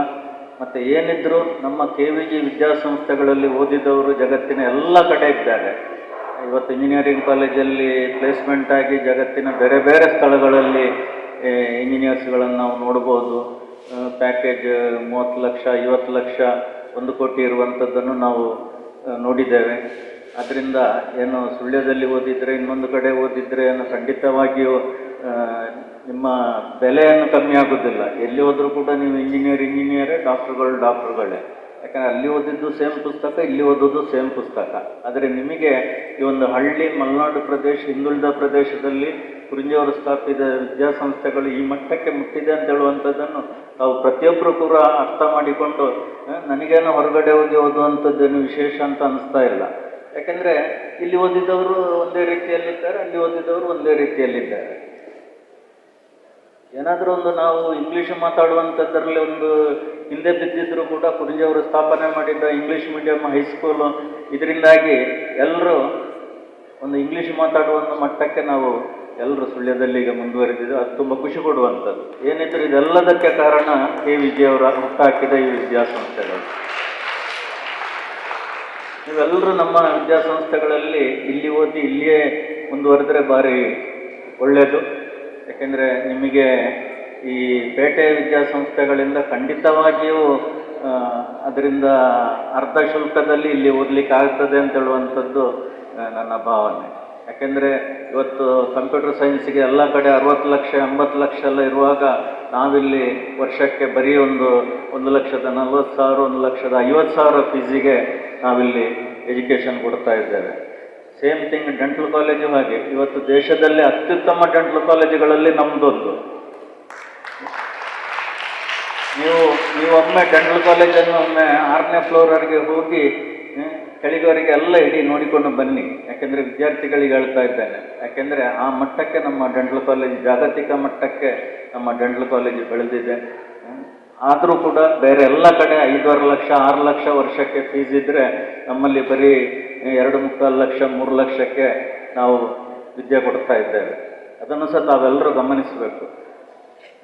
ಮತ್ತು ಏನಿದ್ರೂ ನಮ್ಮ KVG ವಿದ್ಯಾಸಂಸ್ಥೆಗಳಲ್ಲಿ ಓದಿದವರು ಜಗತ್ತಿನ ಎಲ್ಲ ಕಡೆ ಇದ್ದಾರೆ. ಇವತ್ತು ಇಂಜಿನಿಯರಿಂಗ್ ಕಾಲೇಜಲ್ಲಿ ಪ್ಲೇಸ್ಮೆಂಟ್ ಆಗಿ ಜಗತ್ತಿನ ಬೇರೆ ಬೇರೆ ಸ್ಥಳಗಳಲ್ಲಿ ಇಂಜಿನಿಯರ್ಸ್ಗಳನ್ನು ನಾವು ನೋಡ್ಬೋದು. ಪ್ಯಾಕೇಜ್ 30 ಲಕ್ಷ, 50 ಲಕ್ಷ, 1 ಕೋಟಿ ಇರುವಂಥದ್ದನ್ನು ನಾವು ನೋಡಿದ್ದೇವೆ. ಅದರಿಂದ ಏನು ಸುಳ್ಯದಲ್ಲಿ ಓದಿದರೆ, ಇನ್ನೊಂದು ಕಡೆ ಓದಿದರೆ ಏನು ಖಂಡಿತವಾಗಿಯೂ ನಿಮ್ಮ ಬೆಲೆಯನ್ನು ಕಮ್ಮಿ ಆಗೋದಿಲ್ಲ. ಎಲ್ಲಿ ಹೋದರೂ ಕೂಡ ನೀವು ಇಂಜಿನಿಯರೇ, ಡಾಕ್ಟ್ರುಗಳೇ. ಯಾಕಂದರೆ ಅಲ್ಲಿ ಓದಿದ್ದು ಸೇಮ್ ಪುಸ್ತಕ, ಇಲ್ಲಿ ಓದೋದು ಸೇಮ್ ಪುಸ್ತಕ. ಆದರೆ ನಿಮಗೆ ಈ ಒಂದು ಹಳ್ಳಿ, ಮಲೆನಾಡು ಪ್ರದೇಶ, ಹಿಂದುಳಿದ ಪ್ರದೇಶದಲ್ಲಿ ಕುರಿಂಜಿಯವರು ಸ್ಥಾಪಿತ ವಿದ್ಯಾಸಂಸ್ಥೆಗಳು ಈ ಮಟ್ಟಕ್ಕೆ ಮುಟ್ಟಿದೆ ಅಂತ ಹೇಳುವಂಥದ್ದನ್ನು ತಾವು ಪ್ರತಿಯೊಬ್ಬರು ಕೂಡ ಅರ್ಥ ಮಾಡಿಕೊಂಡು, ನನಗೇನೋ ಹೊರಗಡೆ ಹೋಗಿ ಓದುವಂಥದ್ದೇನು ವಿಶೇಷ ಅಂತ ಅನ್ನಿಸ್ತಾ ಇಲ್ಲ. ಯಾಕೆಂದರೆ ಇಲ್ಲಿ ಓದಿದವರು ಒಂದೇ ರೀತಿಯಲ್ಲಿದ್ದಾರೆ, ಅಲ್ಲಿ ಓದಿದವರು ಒಂದೇ ರೀತಿಯಲ್ಲಿದ್ದಾರೆ. ಏನಾದರೂ ಒಂದು ನಾವು ಇಂಗ್ಲೀಷ್ ಮಾತಾಡುವಂಥದ್ದರಲ್ಲಿ ಒಂದು ಹಿಂದೆ ಬಿದ್ದಿದ್ದರೂ ಕೂಡ ಕುರಿಂಜಿಯವರು ಸ್ಥಾಪನೆ ಮಾಡಿದ್ದ ಇಂಗ್ಲೀಷ್ ಮೀಡಿಯಮ್ ಹೈಸ್ಕೂಲು, ಇದರಿಂದಾಗಿ ಎಲ್ಲರೂ ಒಂದು ಇಂಗ್ಲೀಷ್ ಮಾತಾಡುವ ಒಂದು ಮಟ್ಟಕ್ಕೆ ನಾವು ಎಲ್ಲರೂ ಸುಳ್ಯದಲ್ಲಿ ಈಗ ಮುಂದುವರೆದಿದ್ದು. ಅದು ತುಂಬ ಖುಷಿ ಕೊಡುವಂಥದ್ದು. ಏನಿದ್ರು ಇದೆಲ್ಲದಕ್ಕೆ ಕಾರಣ KVG ಅವರ ಹುಟ್ಟಾಕಿದ ಈ ವಿದ್ಯಾಸಂಸ್ಥೆಗಳು. ನೀವೆಲ್ಲರೂ ನಮ್ಮ ವಿದ್ಯಾಸಂಸ್ಥೆಗಳಲ್ಲಿ ಇಲ್ಲಿ ಓದಿ ಇಲ್ಲಿಯೇ ಮುಂದುವರೆದರೆ ಭಾರಿ ಒಳ್ಳೆಯದು. ಯಾಕೆಂದರೆ ನಿಮಗೆ ಈ ಪೇಟೆ ವಿದ್ಯಾಸಂಸ್ಥೆಗಳಿಂದ ಖಂಡಿತವಾಗಿಯೂ ಅದರಿಂದ ಅರ್ಧ ಶುಲ್ಕದಲ್ಲಿ ಇಲ್ಲಿ ಓದಲಿಕ್ಕೆ ಆಗ್ತದೆ ಅಂತ ಹೇಳುವಂಥದ್ದು ನನ್ನ ಭಾವನೆ. ಯಾಕೆಂದರೆ ಇವತ್ತು ಕಂಪ್ಯೂಟರ್ ಸೈನ್ಸಿಗೆ ಎಲ್ಲ ಕಡೆ 60 ಲಕ್ಷ 80 ಲಕ್ಷ ಎಲ್ಲ ಇರುವಾಗ ನಾವಿಲ್ಲಿ ವರ್ಷಕ್ಕೆ ಬರೀ 1,40,000 1,50,000 ಫೀಸಿಗೆ ನಾವಿಲ್ಲಿ ಎಜುಕೇಷನ್ ಕೊಡ್ತಾ ಇದ್ದೇವೆ. ಸೇಮ್ ಥಿಂಗ್ ಡೆಂಟಲ್ ಕಾಲೇಜು ಹಾಗೆ. ಇವತ್ತು ದೇಶದಲ್ಲೇ ಅತ್ಯುತ್ತಮ ಡೆಂಟಲ್ ಕಾಲೇಜುಗಳಲ್ಲಿ ನಮ್ಮದೊಂದು. ನೀವು ಒಮ್ಮೆ ಡೆಂಟಲ್ ಕಾಲೇಜನ್ನು ಒಮ್ಮೆ 6ನೇ ಫ್ಲೋರ್ವರೆಗೆ ಹೋಗಿ ಕೆಳಗವರೆಗೆ ಎಲ್ಲ ಇಡೀ ನೋಡಿಕೊಂಡು ಬನ್ನಿ. ಯಾಕೆಂದರೆ ವಿದ್ಯಾರ್ಥಿಗಳಿಗೆ ಹೇಳ್ತಾ ಇದ್ದೇನೆ, ಯಾಕೆಂದರೆ ಆ ಮಟ್ಟಕ್ಕೆ ನಮ್ಮ ಡೆಂಟಲ್ ಕಾಲೇಜ್ ಜಾಗತಿಕ ಮಟ್ಟಕ್ಕೆ ನಮ್ಮ ಡೆಂಟಲ್ ಕಾಲೇಜ್ ಬೆಳೆದಿದೆ. ಆದರೂ ಕೂಡ ಬೇರೆ ಎಲ್ಲ ಕಡೆ 5.5 ಲಕ್ಷ 6 ಲಕ್ಷ ವರ್ಷಕ್ಕೆ ಫೀಸ್ ಇದ್ದರೆ ನಮ್ಮಲ್ಲಿ ಬರೀ 2.25 ಲಕ್ಷ 3 ಲಕ್ಷಕ್ಕೆ ನಾವು ವಿದ್ಯೆ ಕೊಡ್ತಾ ಇದ್ದೇವೆ. ಅದನ್ನು ಸಹ ತಾವೆಲ್ಲರೂ ಗಮನಿಸಬೇಕು.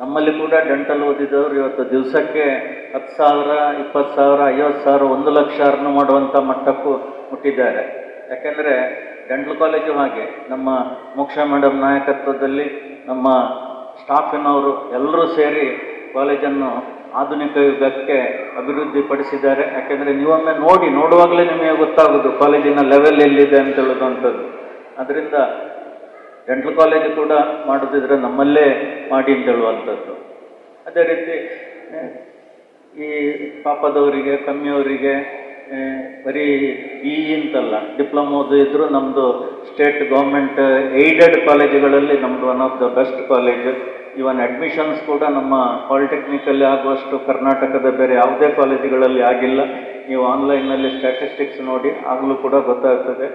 ನಮ್ಮಲ್ಲಿ ಕೂಡ ಡೆಂಟಲ್ ಓದಿದವರು ಇವತ್ತು ದಿವಸಕ್ಕೆ 10,000 20,000 50,000 1 ಲಕ್ಷ ಅರ್ನ್ ಮಾಡುವಂಥ ಮಟ್ಟಕ್ಕೂ ಮುಟ್ಟಿದ್ದಾರೆ. ಯಾಕೆಂದರೆ ಡೆಂಟಲ್ ಕಾಲೇಜು ಹಾಗೆ ನಮ್ಮ ಮೋಕ್ಷ ಮೇಡಮ್ ನಾಯಕತ್ವದಲ್ಲಿ ನಮ್ಮ ಸ್ಟಾಫಿನವರು ಎಲ್ಲರೂ ಸೇರಿ ಕಾಲೇಜನ್ನು ಆಧುನಿಕ ಯುಗಕ್ಕೆ ಅಭಿವೃದ್ಧಿಪಡಿಸಿದ್ದಾರೆ. ಯಾಕೆಂದರೆ ನೀವೊಮ್ಮೆ ನೋಡುವಾಗಲೇ ನಿಮಗೆ ಗೊತ್ತಾಗೋದು ಕಾಲೇಜಿನ ಲೆವೆಲ್ ಎಲ್ಲಿದೆ ಅಂತ ಹೇಳುವಂಥದ್ದು. ಅದರಿಂದ ಡೆಂಟಲ್ ಕಾಲೇಜು ಕೂಡ ಮಾಡೋದಿದ್ರೆ ನಮ್ಮಲ್ಲೇ ಮಾಡಿ ಅಂತ ಹೇಳುವಂಥದ್ದು. ಅದೇ ರೀತಿ ಈ ಪಾಪದವರಿಗೆ ಕಮ್ಮಿಯವರಿಗೆ ಬರೀ ಅಂತಲ್ಲ, ಡಿಪ್ಲೊಮಾ ಓದಿದ್ರು ನಮ್ಮದು ಸ್ಟೇಟ್ ಗೌರ್ಮೆಂಟ್ ಏಯ್ಡೆಡ್ ಕಾಲೇಜುಗಳಲ್ಲಿ ನಮ್ಮದು one of the best college. Even admissions ಕೂಡ ನಮ್ಮ ಪಾಲಿಟೆಕ್ನಿಕಲ್ಲಿ ಆಗುವಷ್ಟು ಕರ್ನಾಟಕದ ಬೇರೆ ಯಾವುದೇ ಕಾಲೇಜುಗಳಲ್ಲಿ ಆಗಿಲ್ಲ. ನೀವು ಆನ್ಲೈನ್ನಲ್ಲಿ ಸ್ಟ್ಯಾಟಿಸ್ಟಿಕ್ಸ್ ನೋಡಿ ಆಗಲೂ ಕೂಡ ಗೊತ್ತಾಗ್ತದೆ.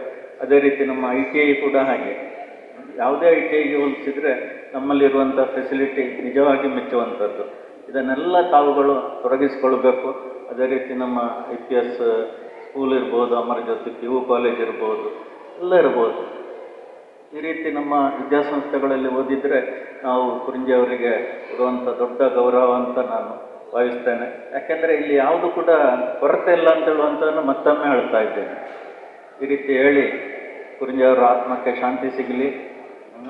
ಅದೇ ರೀತಿ ನಮ್ಮ ITI ಕೂಡ ಹಾಗೆ. ಯಾವುದೇ ITIಗೆ ಹೋಲಿಸಿದರೆ ನಮ್ಮಲ್ಲಿರುವಂಥ ಫೆಸಿಲಿಟಿ ನಿಜವಾಗಿ ಮೆಚ್ಚುವಂಥದ್ದು. ಇದನ್ನೆಲ್ಲ ತಾವುಗಳು ತೊಡಗಿಸ್ಕೊಳ್ಬೇಕು. ಅದೇ ರೀತಿ ನಮ್ಮ IPS ಸ್ಕೂಲ್ ಇರ್ಬೋದು, ಅಮರಜ್ಯೋತಿ PU ಕಾಲೇಜ್ ಇರ್ಬೋದು, ಎಲ್ಲ ಇರ್ಬೋದು. ಈ ರೀತಿ ನಮ್ಮ ವಿದ್ಯಾಸಂಸ್ಥೆಗಳಲ್ಲಿ ಓದಿದರೆ ನಾವು ಕುರಿಂಜಿ ಅವರಿಗೆ ಇರುವಂಥ ದೊಡ್ಡ ಗೌರವ ಅಂತ ನಾನು ಭಾವಿಸ್ತೇನೆ. ಯಾಕೆಂದರೆ ಇಲ್ಲಿ ಯಾವುದು ಕೂಡ ಕೊರತೆ ಇಲ್ಲ ಅಂತ ಹೇಳುವಂಥದ್ದನ್ನು ಮತ್ತೊಮ್ಮೆ ಹೇಳ್ತಾ ಇದ್ದೇನೆ. ಈ ರೀತಿ ಹೇಳಿ ಕುರಿಂಜಿ ಅವರ ಆತ್ಮಕ್ಕೆ ಶಾಂತಿ ಸಿಗಲಿ.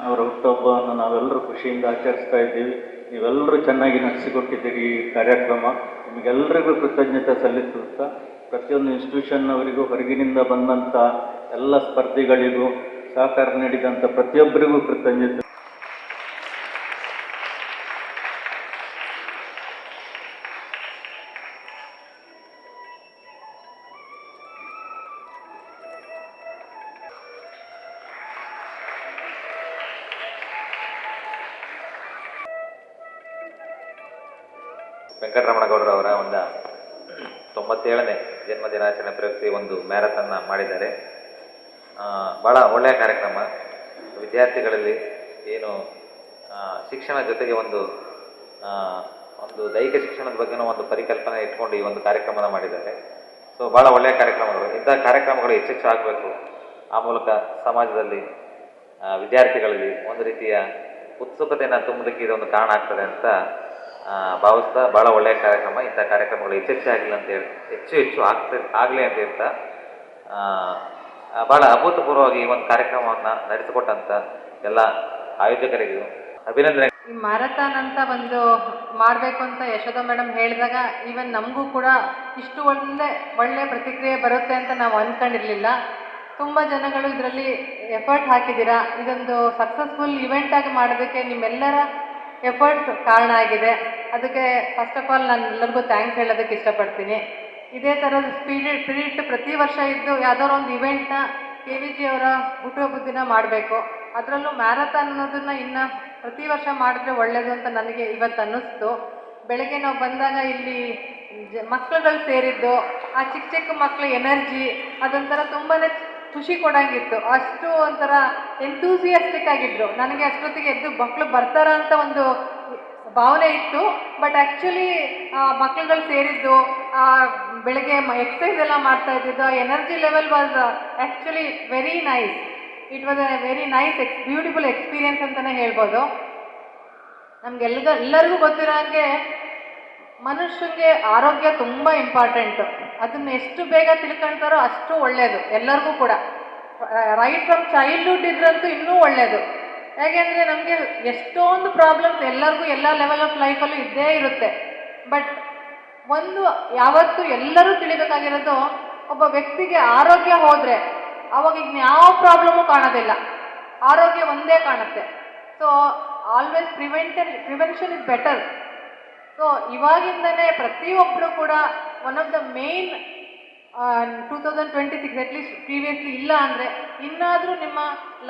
ಅವರ ಹುಟ್ಟುಹಬ್ಬವನ್ನು ನಾವೆಲ್ಲರೂ ಖುಷಿಯಿಂದ ಆಚರಿಸ್ತಾ ಇದ್ದೀವಿ. ನೀವೆಲ್ಲರೂ ಚೆನ್ನಾಗಿ ನಡೆಸಿಕೊಟ್ಟಿದ್ದೀರಿ ಈ ಕಾರ್ಯಕ್ರಮ. ನಿಮಗೆಲ್ಲರಿಗೂ ಕೃತಜ್ಞತೆ ಸಲ್ಲಿಸುತ್ತಾ ಪ್ರತಿಯೊಂದು ಇನ್ಸ್ಟಿಟ್ಯೂಷನ್ನವರಿಗೂ ಹೊರಗಿನಿಂದ ಬಂದಂಥ ಎಲ್ಲ ಸ್ಪರ್ಧಿಗಳಿಗೂ ಸಹಕಾರ ನೀಡಿದಂಥ ಪ್ರತಿಯೊಬ್ಬರಿಗೂ ಕೃತಜ್ಞತೆ. ವೆಂಕಟರಮಣಗೌಡರವರ ಒಂದು 97ನೇ ಜನ್ಮದಿನಾಚರಣೆ ಪ್ರಯುಕ್ತ ಒಂದು ಮ್ಯಾರಥಾನ್ನ ಮಾಡಿದ್ದಾರೆ. ಭಾಳ ಒಳ್ಳೆಯ ಕಾರ್ಯಕ್ರಮ. ವಿದ್ಯಾರ್ಥಿಗಳಲ್ಲಿ ಏನು ಶಿಕ್ಷಣ ಜೊತೆಗೆ ಒಂದು ದೈಹಿಕ ಶಿಕ್ಷಣದ ಬಗ್ಗೆನೂ ಒಂದು ಪರಿಕಲ್ಪನೆ ಇಟ್ಕೊಂಡು ಈ ಒಂದು ಕಾರ್ಯಕ್ರಮನ ಮಾಡಿದ್ದಾರೆ. ಸೊ ಭಾಳ ಒಳ್ಳೆಯ ಕಾರ್ಯಕ್ರಮಗಳು. ಇಂಥ ಕಾರ್ಯಕ್ರಮಗಳು ಹೆಚ್ಚೆಚ್ಚು ಆಗಬೇಕು. ಆ ಮೂಲಕ ಸಮಾಜದಲ್ಲಿ ವಿದ್ಯಾರ್ಥಿಗಳಲ್ಲಿ ಒಂದು ರೀತಿಯ ಉತ್ಸುಕತೆಯನ್ನು ತುಂಬಲಿಕ್ಕೆ ಇದೊಂದು ಕಾರಣ ಆಗ್ತದೆ ಅಂತ ಭಾವಿಸ್ತಾ ಭಾಳ ಒಳ್ಳೆಯ ಕಾರ್ಯಕ್ರಮ. ಇಂಥ ಕಾರ್ಯಕ್ರಮಗಳು ಹೆಚ್ಚಾಗಿಲ್ಲ ಅಂತೇಳಿ ಹೆಚ್ಚು ಆಗಲಿ ಅಂತ ಹೇಳ್ತಾ ಭಾಳ ಅಭೂತಪೂರ್ವವಾಗಿ ಈ ಒಂದು ಕಾರ್ಯಕ್ರಮವನ್ನು ನಡೆಸಿಕೊಟ್ಟಂಥ ಎಲ್ಲ ಆಯೋಜಕರಿಗೂ ಅಭಿನಂದನೆ. ಈ ಮ್ಯಾರಥಾನ್ ಅಂತ ಒಂದು ಮಾಡಬೇಕು ಅಂತ ಯಶೋಧ ಮೇಡಮ್ ಹೇಳಿದಾಗ ಈವನ್ ನಮಗೂ ಕೂಡ ಇಷ್ಟು ಒಳ್ಳೆ ಪ್ರತಿಕ್ರಿಯೆ ಬರುತ್ತೆ ಅಂತ ನಾವು ಅಂದ್ಕೊಂಡಿರಲಿಲ್ಲ. ತುಂಬ ಜನಗಳು ಇದರಲ್ಲಿ ಎಫರ್ಟ್ ಹಾಕಿದ್ದೀರಾ. ಇದೊಂದು ಸಕ್ಸಸ್ಫುಲ್ ಇವೆಂಟಾಗಿ ಮಾಡೋದಕ್ಕೆ ನಿಮ್ಮೆಲ್ಲರ ಎಫರ್ಟ್ಸ್ ಕಾರಣ ಆಗಿದೆ. ಅದಕ್ಕೆ ಫಸ್ಟ್ ಆಫ್ ಆಲ್ ನಾನು ಎಲ್ಲರಿಗೂ ಥ್ಯಾಂಕ್ಸ್ ಹೇಳೋದಕ್ಕೆ ಇಷ್ಟಪಡ್ತೀನಿ. ಇದೇ ಥರದ ಸ್ಪಿರಿಟ್ ಪ್ರತಿ ವರ್ಷ ಇದ್ದು ಯಾವುದಾದ್ರು ಒಂದು ಇವೆಂಟ್ನ KVG ಅವರ ಹುಟ್ಟುಹಬ್ಬದ ದಿನ ಮಾಡಬೇಕು. ಅದರಲ್ಲೂ ಮ್ಯಾರಥಾನ್ ಅನ್ನೋದನ್ನು ಇನ್ನು ಪ್ರತಿ ವರ್ಷ ಮಾಡಿದ್ರೆ ಒಳ್ಳೆಯದು ಅಂತ ನನಗೆ ಇವತ್ತು ಅನ್ನಿಸ್ತು. ಬೆಳಗ್ಗೆ ನಾವು ಬಂದಾಗ ಇಲ್ಲಿ ಮಕ್ಕಳುಗಳು ಸೇರಿದ್ದು, ಆ ಚಿಕ್ಕ ಚಿಕ್ಕ ಮಕ್ಕಳ ಎನರ್ಜಿ ಅದೊಂಥರ ತುಂಬಾ ಖುಷಿ ಕೊಡಂಗಿತ್ತು. ಅಷ್ಟು ಒಂಥರ ಎಂತೂಸಿಯಾಸ್ಟಿಕ್ ಆಗಿದ್ರು. ನನಗೆ ಅಷ್ಟೊತ್ತಿಗೆ ಎದ್ದು ಮಕ್ಕಳು ಬರ್ತಾರ ಅಂತ ಒಂದು ಭಾವನೆ ಇತ್ತು. ಬಟ್ ಆ್ಯಕ್ಚುಲಿ ಮಕ್ಕಳುಗಳು ಸೇರಿದ್ದು, ಬೆಳಗ್ಗೆ ಎಕ್ಸಸೈಸ್ ಎಲ್ಲ ಮಾಡ್ತಾ ಇದ್ದಿದ್ದು, energy level was actually very nice. It was A very nice beautiful experience ಅಂತಲೇ ಹೇಳ್ಬೋದು. ಎಲ್ಲರಿಗೂ ಗೊತ್ತಿರೋ ಹಾಗೆ ಮನುಷ್ಯನಿಗೆ ಆರೋಗ್ಯ ತುಂಬ ಇಂಪಾರ್ಟೆಂಟು. ಅದನ್ನು ಎಷ್ಟು ಬೇಗ ತಿಳ್ಕೊಳ್ತಾರೋ ಅಷ್ಟು ಒಳ್ಳೆಯದು ಎಲ್ಲರಿಗೂ ಕೂಡ. ರೈಟ್ ಫ್ರಮ್ ಚೈಲ್ಡ್ಹುಡ್ ಇದ್ರಂತೂ ಇನ್ನೂ ಒಳ್ಳೆಯದು. ಯಾಕೆಂದರೆ ನಮಗೆ ಎಷ್ಟೊಂದು ಪ್ರಾಬ್ಲಮ್ಸ್ ಎಲ್ಲರಿಗೂ ಎಲ್ಲ ಲೆವೆಲ್ ಆಫ್ ಲೈಫಲ್ಲೂ ಇದ್ದೇ ಇರುತ್ತೆ. ಬಟ್ ಒಂದು ಯಾವತ್ತೂ ಎಲ್ಲರೂ ತಿಳಿಬೇಕಾಗಿರೋದು, ಒಬ್ಬ ವ್ಯಕ್ತಿಗೆ ಆರೋಗ್ಯ ಹೋದರೆ ಅವಾಗ ಯಾವ ಪ್ರಾಬ್ಲಮ್ಮು ಕಾಣೋದಿಲ್ಲ, ಆರೋಗ್ಯ ಒಂದೇ ಕಾಣುತ್ತೆ. So always prevention is better. So ಇವಾಗಿಂದನೇ ಪ್ರತಿಯೊಬ್ಬರು ಕೂಡ one of the main 2026 at least previously ಇಲ್ಲ ಅಂದರೆ ಇನ್ನಾದರೂ ನಿಮ್ಮ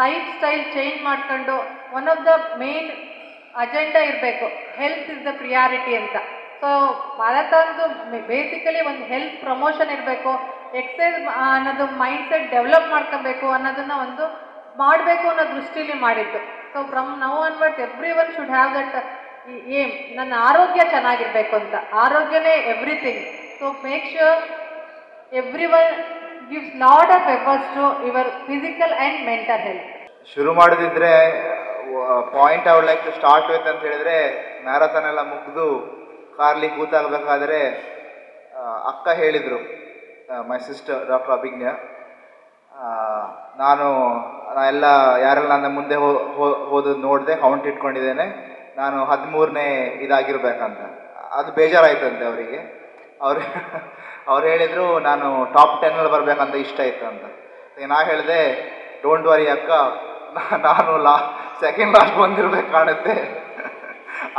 ಲೈಫ್ ಸ್ಟೈಲ್ ಚೇಂಜ್ ಮಾಡ್ಕೊಂಡು one of the main agenda ಇರಬೇಕು, ಹೆಲ್ತ್ ಇಸ್ ದ ಪ್ರಿಯಾರಿಟಿ ಅಂತ. ಸೊ ಸೊ ಮ್ಯಾರಥಾನ್ದು ಬೇಸಿಕಲಿ ಒಂದು ಹೆಲ್ತ್ ಪ್ರಮೋಷನ್ ಇರಬೇಕು, ಎಕ್ಸಸೈಸ್ ಅನ್ನೋದು ಮೈಂಡ್ ಸೆಟ್ ಡೆವಲಪ್ ಮಾಡ್ಕೋಬೇಕು ಅನ್ನೋದನ್ನ ಒಂದು ಮಾಡಬೇಕು ಅನ್ನೋ ದೃಷ್ಟಿಲಿ ಮಾಡಿದ್ದು. So from now onwards everyone should have that aim, ನನ್ನ ಆರೋಗ್ಯ ಚೆನ್ನಾಗಿರಬೇಕು ಅಂತ. ಆರೋಗ್ಯನೇ everything. So make sure everyone gives lot of efforts to your physical and mental health. ಶುರು ಮಾಡೋದಿದ್ರೆ point I would like to start with ಅಂತ ಹೇಳಿದರೆ, marathon ಎಲ್ಲ ಮುಗಿದು ಕಾರ್ಲಿ ಕೂತಾಗಬೇಕಾದ್ರೆ ಅಕ್ಕ ಹೇಳಿದರು, ಮೈ ಸಿಸ್ಟರ್ ಡಾಕ್ಟರ್ ಅಭಿಜ್ಞ, ನಾ ಎಲ್ಲ ಯಾರೆಲ್ಲ ನನ್ನ ಮುಂದೆ ಹೋದದ್ದು ನೋಡಿದೆ, ಕೌಂಟ್ ಇಟ್ಕೊಂಡಿದ್ದೇನೆ, ನಾನು 13ನೇ ಇದಾಗಿರ್ಬೇಕಂತ. ಅದು ಬೇಜಾರಾಯ್ತಂತೆ ಅವರಿಗೆ. ಅವ್ರು ಹೇಳಿದರು ನಾನು ಟಾಪ್ 10 ಬರಬೇಕಂತ ಇಷ್ಟ ಇತ್ತು ಅಂತ. ನಾ ಹೇಳಿದೆ, ಡೋಂಟ್ ವರಿ ಅಕ್ಕ, ನಾನು ಸೆಕೆಂಡ್ ಲಾಸ್ಟ್ ಬಂದಿರ್ಬೇಕು ಕಾಣುತ್ತೆ.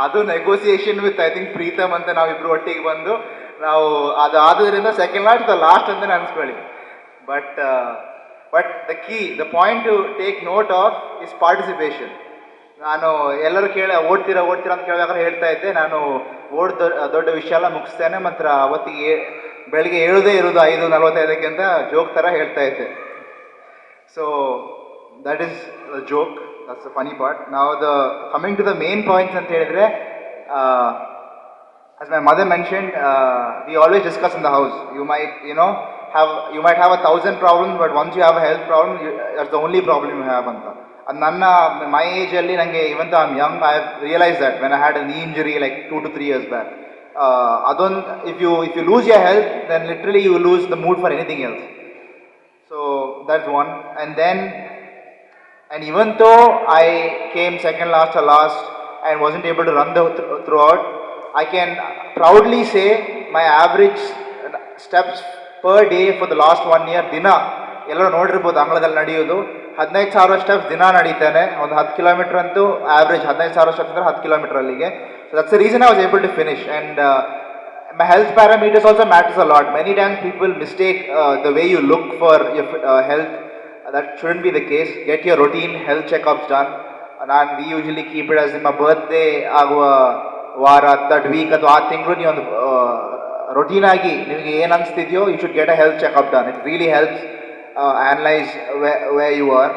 ಅದು negotiation with I think Preetham ಅಂತ ನಾವಿಬ್ರು ಒಟ್ಟಿಗೆ ಬಂದು ನಾವು ಅದು ಆದ್ರಿಂದ ಸೆಕೆಂಡ್ ಲಾಸ್ಟ್ ಅಂತ ಅನ್ಸ್ಕೊಳ್ಳಿ. But the point to take note of is participation. ನಾನು ಎಲ್ಲರೂ ಓಡ್ತೀರಾ ಅಂತ ಕೇಳಬೇಕಾದ್ರೆ ಹೇಳ್ತಾ ಇದ್ದೆ, ನಾನು ದೊಡ್ಡ ವಿಷಯ ಎಲ್ಲ ಮುಗಿಸ್ತೇನೆ, ಮಾತ್ರ ಅವತ್ತಿಗೆ ಬೆಳಗ್ಗೆ ಹೇಳೋದೇ ಇರೋದು 5:45 ಅಂತ ಜೋಕ್ ಥರ ಹೇಳ್ತಾ ಇದ್ದೆ. So that is the joke, that's the funny part. ನಾವು coming to the main points ಅಂತ ಹೇಳಿದರೆ, as my mother mentioned, we always discuss in the house. You might have 1,000 problems, but once you have a health problem, that's the only problem you have ಅಂತ. ಅದು my ಏಜಲ್ಲಿ ನನಗೆ, even though I'm young, I have realized that when I had a knee injury like 2 to 3 years back. ಅದೊಂದು, if you lose your health, then literally you lose the mood for anything else. So that's one. And even though I came second last or last and wasn't able to run throughout, I can proudly say my average steps per day for the last 1 year, ದಿನ ಎಲ್ಲರೂ ನೋಡಿರ್ಬೋದು ಅಂಗಳದಲ್ಲಿ ನಡೆಯೋದು, 15,000 steps ದಿನ ನಡೀತಾನೆ. ಒಂದು 10 kilometre ಅಂತೂ average 15,000 steps ಅಂದರೆ 10 ಕಿಲೋಮೀಟರ್ ಅಲ್ಲಿಗೆ. So that's the reason I was able to finish. And my health parameters also matters a lot. Many times people mistake the way you look for your health. That shouldn't be the case. Get your routine health checkups done. We usually keep it as ನಿಮ್ಮ birthday ಆಗುವ ವಾರ, that weak ಅಥವಾ ಆ ತಿಂಗಳು ನೀವು ಒಂದು routine ಆಗಿ ನಿಮಗೆ ಏನು ಅನಿಸ್ತಿದೆಯೋ, you should get a health checkup done. It really helps analyze where you are.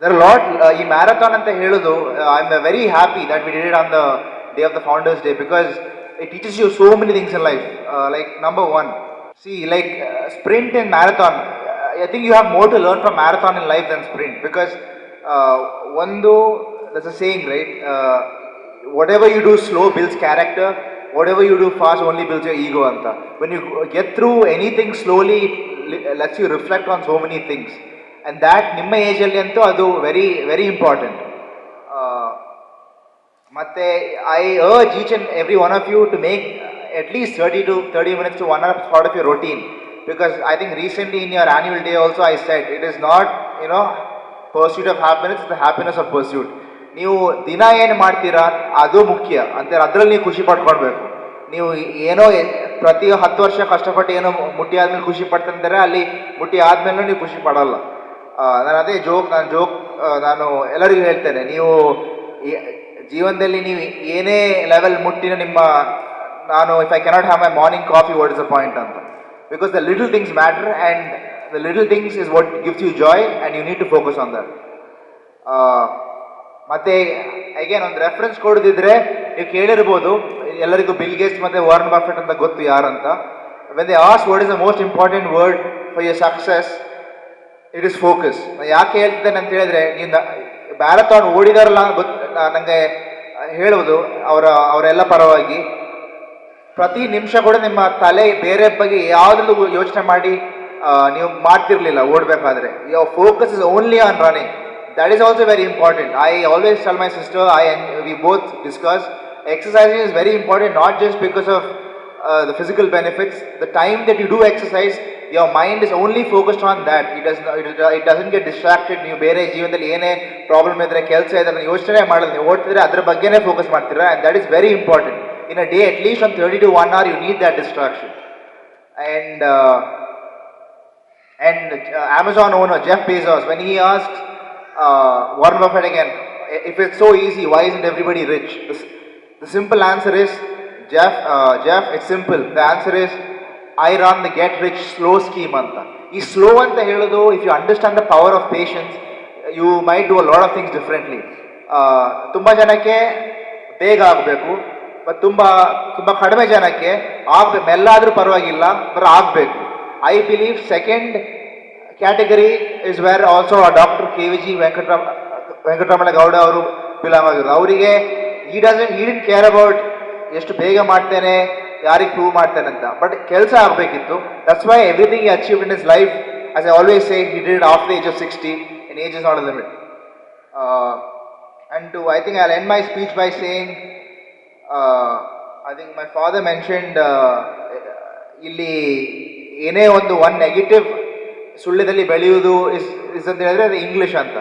There are a lot. ಈ ಮ್ಯಾರಥಾನ್ ಅಂತ ಹೇಳೋದು, I am very happy that we did it on the day of the founders day, because it teaches you so many things in life. Like number one, see, like sprint and marathon, I think you have more to learn from marathon in life than sprint, because there's a saying, right? Whatever you do slow builds character, whatever you do fast only builds your ego anta. When you get through anything slowly, it lets you reflect on so many things, and that ನಿಮ್ಮ ಏಜಲ್ಲಿ ಅಂತೂ ಅದು very very important. Matte, I urge each and every one of you to make at least 30 minutes to 1 hour part of your routine, because I think recently in your annual day also I said it is not pursuit of happiness, it's the happiness of pursuit. ನೀವು ದಿನ ಏನು ಮಾಡ್ತೀರಾ ಅದು ಮುಖ್ಯ ಅಂತ, ಅದರಲ್ಲಿ ನೀವು ಖುಷಿ ಪಡ್ಕೊಳ್ಬೇಕು. ನೀವು ಏನೋ ಪ್ರತಿ 10 ವರ್ಷ ಕಷ್ಟಪಟ್ಟು ಏನೋ ಮುಟ್ಟಿ ಆದ್ಮೇಲೆ ಖುಷಿ ಪಡ್ತಂತಾರೆ, ಅಲ್ಲಿ ಮುಟ್ಟಿ ಆದ್ಮೇಲೆ ನೀವು ಖುಷಿ ಪಡೋಲ್ಲ. ನಾನು ಅದೇ ನಾನು ಎಲ್ಲರಿಗೂ ಹೇಳ್ತೇನೆ, ನೀವು ಜೀವನದಲ್ಲಿ ನೀವು ಏನೇ ಲೆವೆಲ್ ಮುಟ್ಟಿನ ನಾನು if I cannot have my morning coffee, what is the point ಅಂತ. Because the little things matter, and the little things is what gives you joy, and you need to focus on that. ಮತ್ತು again ಒಂದು reference ಕೊಡೋದಿದ್ರೆ, ನೀವು ಕೇಳಿರ್ಬೋದು, ಎಲ್ಲರಿಗೂ Bill Gates ಮತ್ತು Warren Buffett ಅಂತ ಗೊತ್ತು ಯಾರಂತ. When they ask what is the most important word for your success, it is focus. ಯಾಕೆ ಹೇಳ್ತೇನೆ ಅಂತ ಹೇಳಿದ್ರೆ, ನೀವು ಮ್ಯಾರಥಾನ್ ಓಡಿದಾರಲ್ಲ ನನಗೆ ಹೇಳುವುದು ಅವರೆಲ್ಲ ಪರವಾಗಿ, ಪ್ರತಿ ನಿಮಿಷ ಕೂಡ ನಿಮ್ಮ ತಲೆ ಬೇರೆ ಬಗ್ಗೆ ಯಾವುದ್ರಲ್ಲೂ ಯೋಚನೆ ಮಾಡಿ ನೀವು ಮಾಡ್ತಿರ್ಲಿಲ್ಲ ಓಡಬೇಕಾದ್ರೆ. Your focus is only on running. That is also very important. I always tell my sister, we both discuss, exercising is very important, not just because of the physical benefits. The time that you do exercise, your mind is only focused on that. It doesn't get distracted. ನೀವು ಬೇರೆ ಜೀವನದಲ್ಲಿ ಏನೇ problem ಇದ್ರೆ, ಕೆಲಸ ಇದ್ರೆ ಯೋಚನೆ ಮಾಡಲ್ಲ, ನೀವು ಓಡ್ತಿದ್ರೆ ಅದ್ರ ಬಗ್ಗೆನೇ ಫೋಕಸ್ ಮಾಡ್ತೀರಾ, and that is very important. In a day, at least from 30 to 1 hour, you need that distraction. And Amazon owner Jeff Bezos, when he asks Warren Buffett again, if it's so easy, why isn't everybody rich? The simple answer is, Jeff, it's simple. The answer is I run the get rich slow scheme ಅಂತ. ಈ slow ಅಂತ ಹೇಳೋದು, if you understand the power of patience, you might do a lot of things differently. ತುಂಬ ಜನಕ್ಕೆ ಬೇಗ ಆಗಬೇಕು, ಮತ್ತು ತುಂಬ ಕಡಿಮೆ ಜನಕ್ಕೆ ಆಗಬೇಕು, ಮೆಲ್ಲಾದರೂ ಪರವಾಗಿಲ್ಲ, ಆಗಬೇಕು. I believe second category is where also doctor KVG Venkataramana Gowda ಅವರು ಬಿಲಾಂಗ್ ಆಗಿರೋದು. ಅವರಿಗೆ ಈ ಡಿಡ್ಂಟ್ ಕೇರ್ ಅಬೌಟ್ ಎಷ್ಟು ಬೇಗ ಮಾಡ್ತೇನೆ, ಯಾರಿಗೆ ಪ್ರೂವ್ ಮಾಡ್ತೇನೆ ಅಂತ, ಬಟ್ ಕೆಲಸ ಆಗಬೇಕಿತ್ತು. ದಟ್ಸ್ ವೈ ಎವ್ರಿಥಿಂಗ್ ಈ achieved in is life, as I always say, he did after the age of 60, and age is not a limit. And I think I'll end my speech by saying, I think my father mentioned, ಇಲ್ಲಿ ಏನೇ ಒಂದು negative ಸುಳ್ಳ್ಯದಲ್ಲಿ ಬೆಳೆಯುವುದು is ಅಂತ ಹೇಳಿದ್ರೆ ಅದು English ಅಂತ.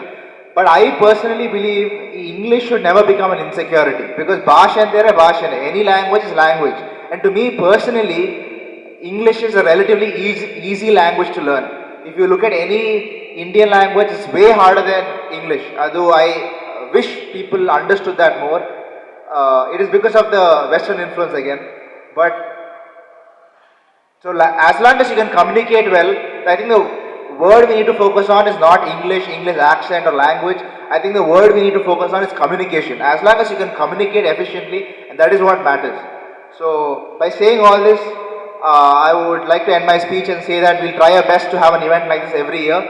But I personally believe ಈ English should never become an insecurity, because ಭಾಷೆ ಅಂತ ಹೇಳಿದ್ರೆ ಭಾಷೆನೇ, any language is language. And to me personally English is a relatively easy language to learn. If you look at any Indian language, it's way harder than English. Although I wish people understood that more. It is because of the Western influence again. But so as long as you can communicate well, I think the word we need to focus on is not English accent or language. I think the word we need to focus on is communication. As long as you can communicate efficiently, and that is what matters. So by saying all this, I would like to end my speech and say that we'll try our best to have an event like this every year.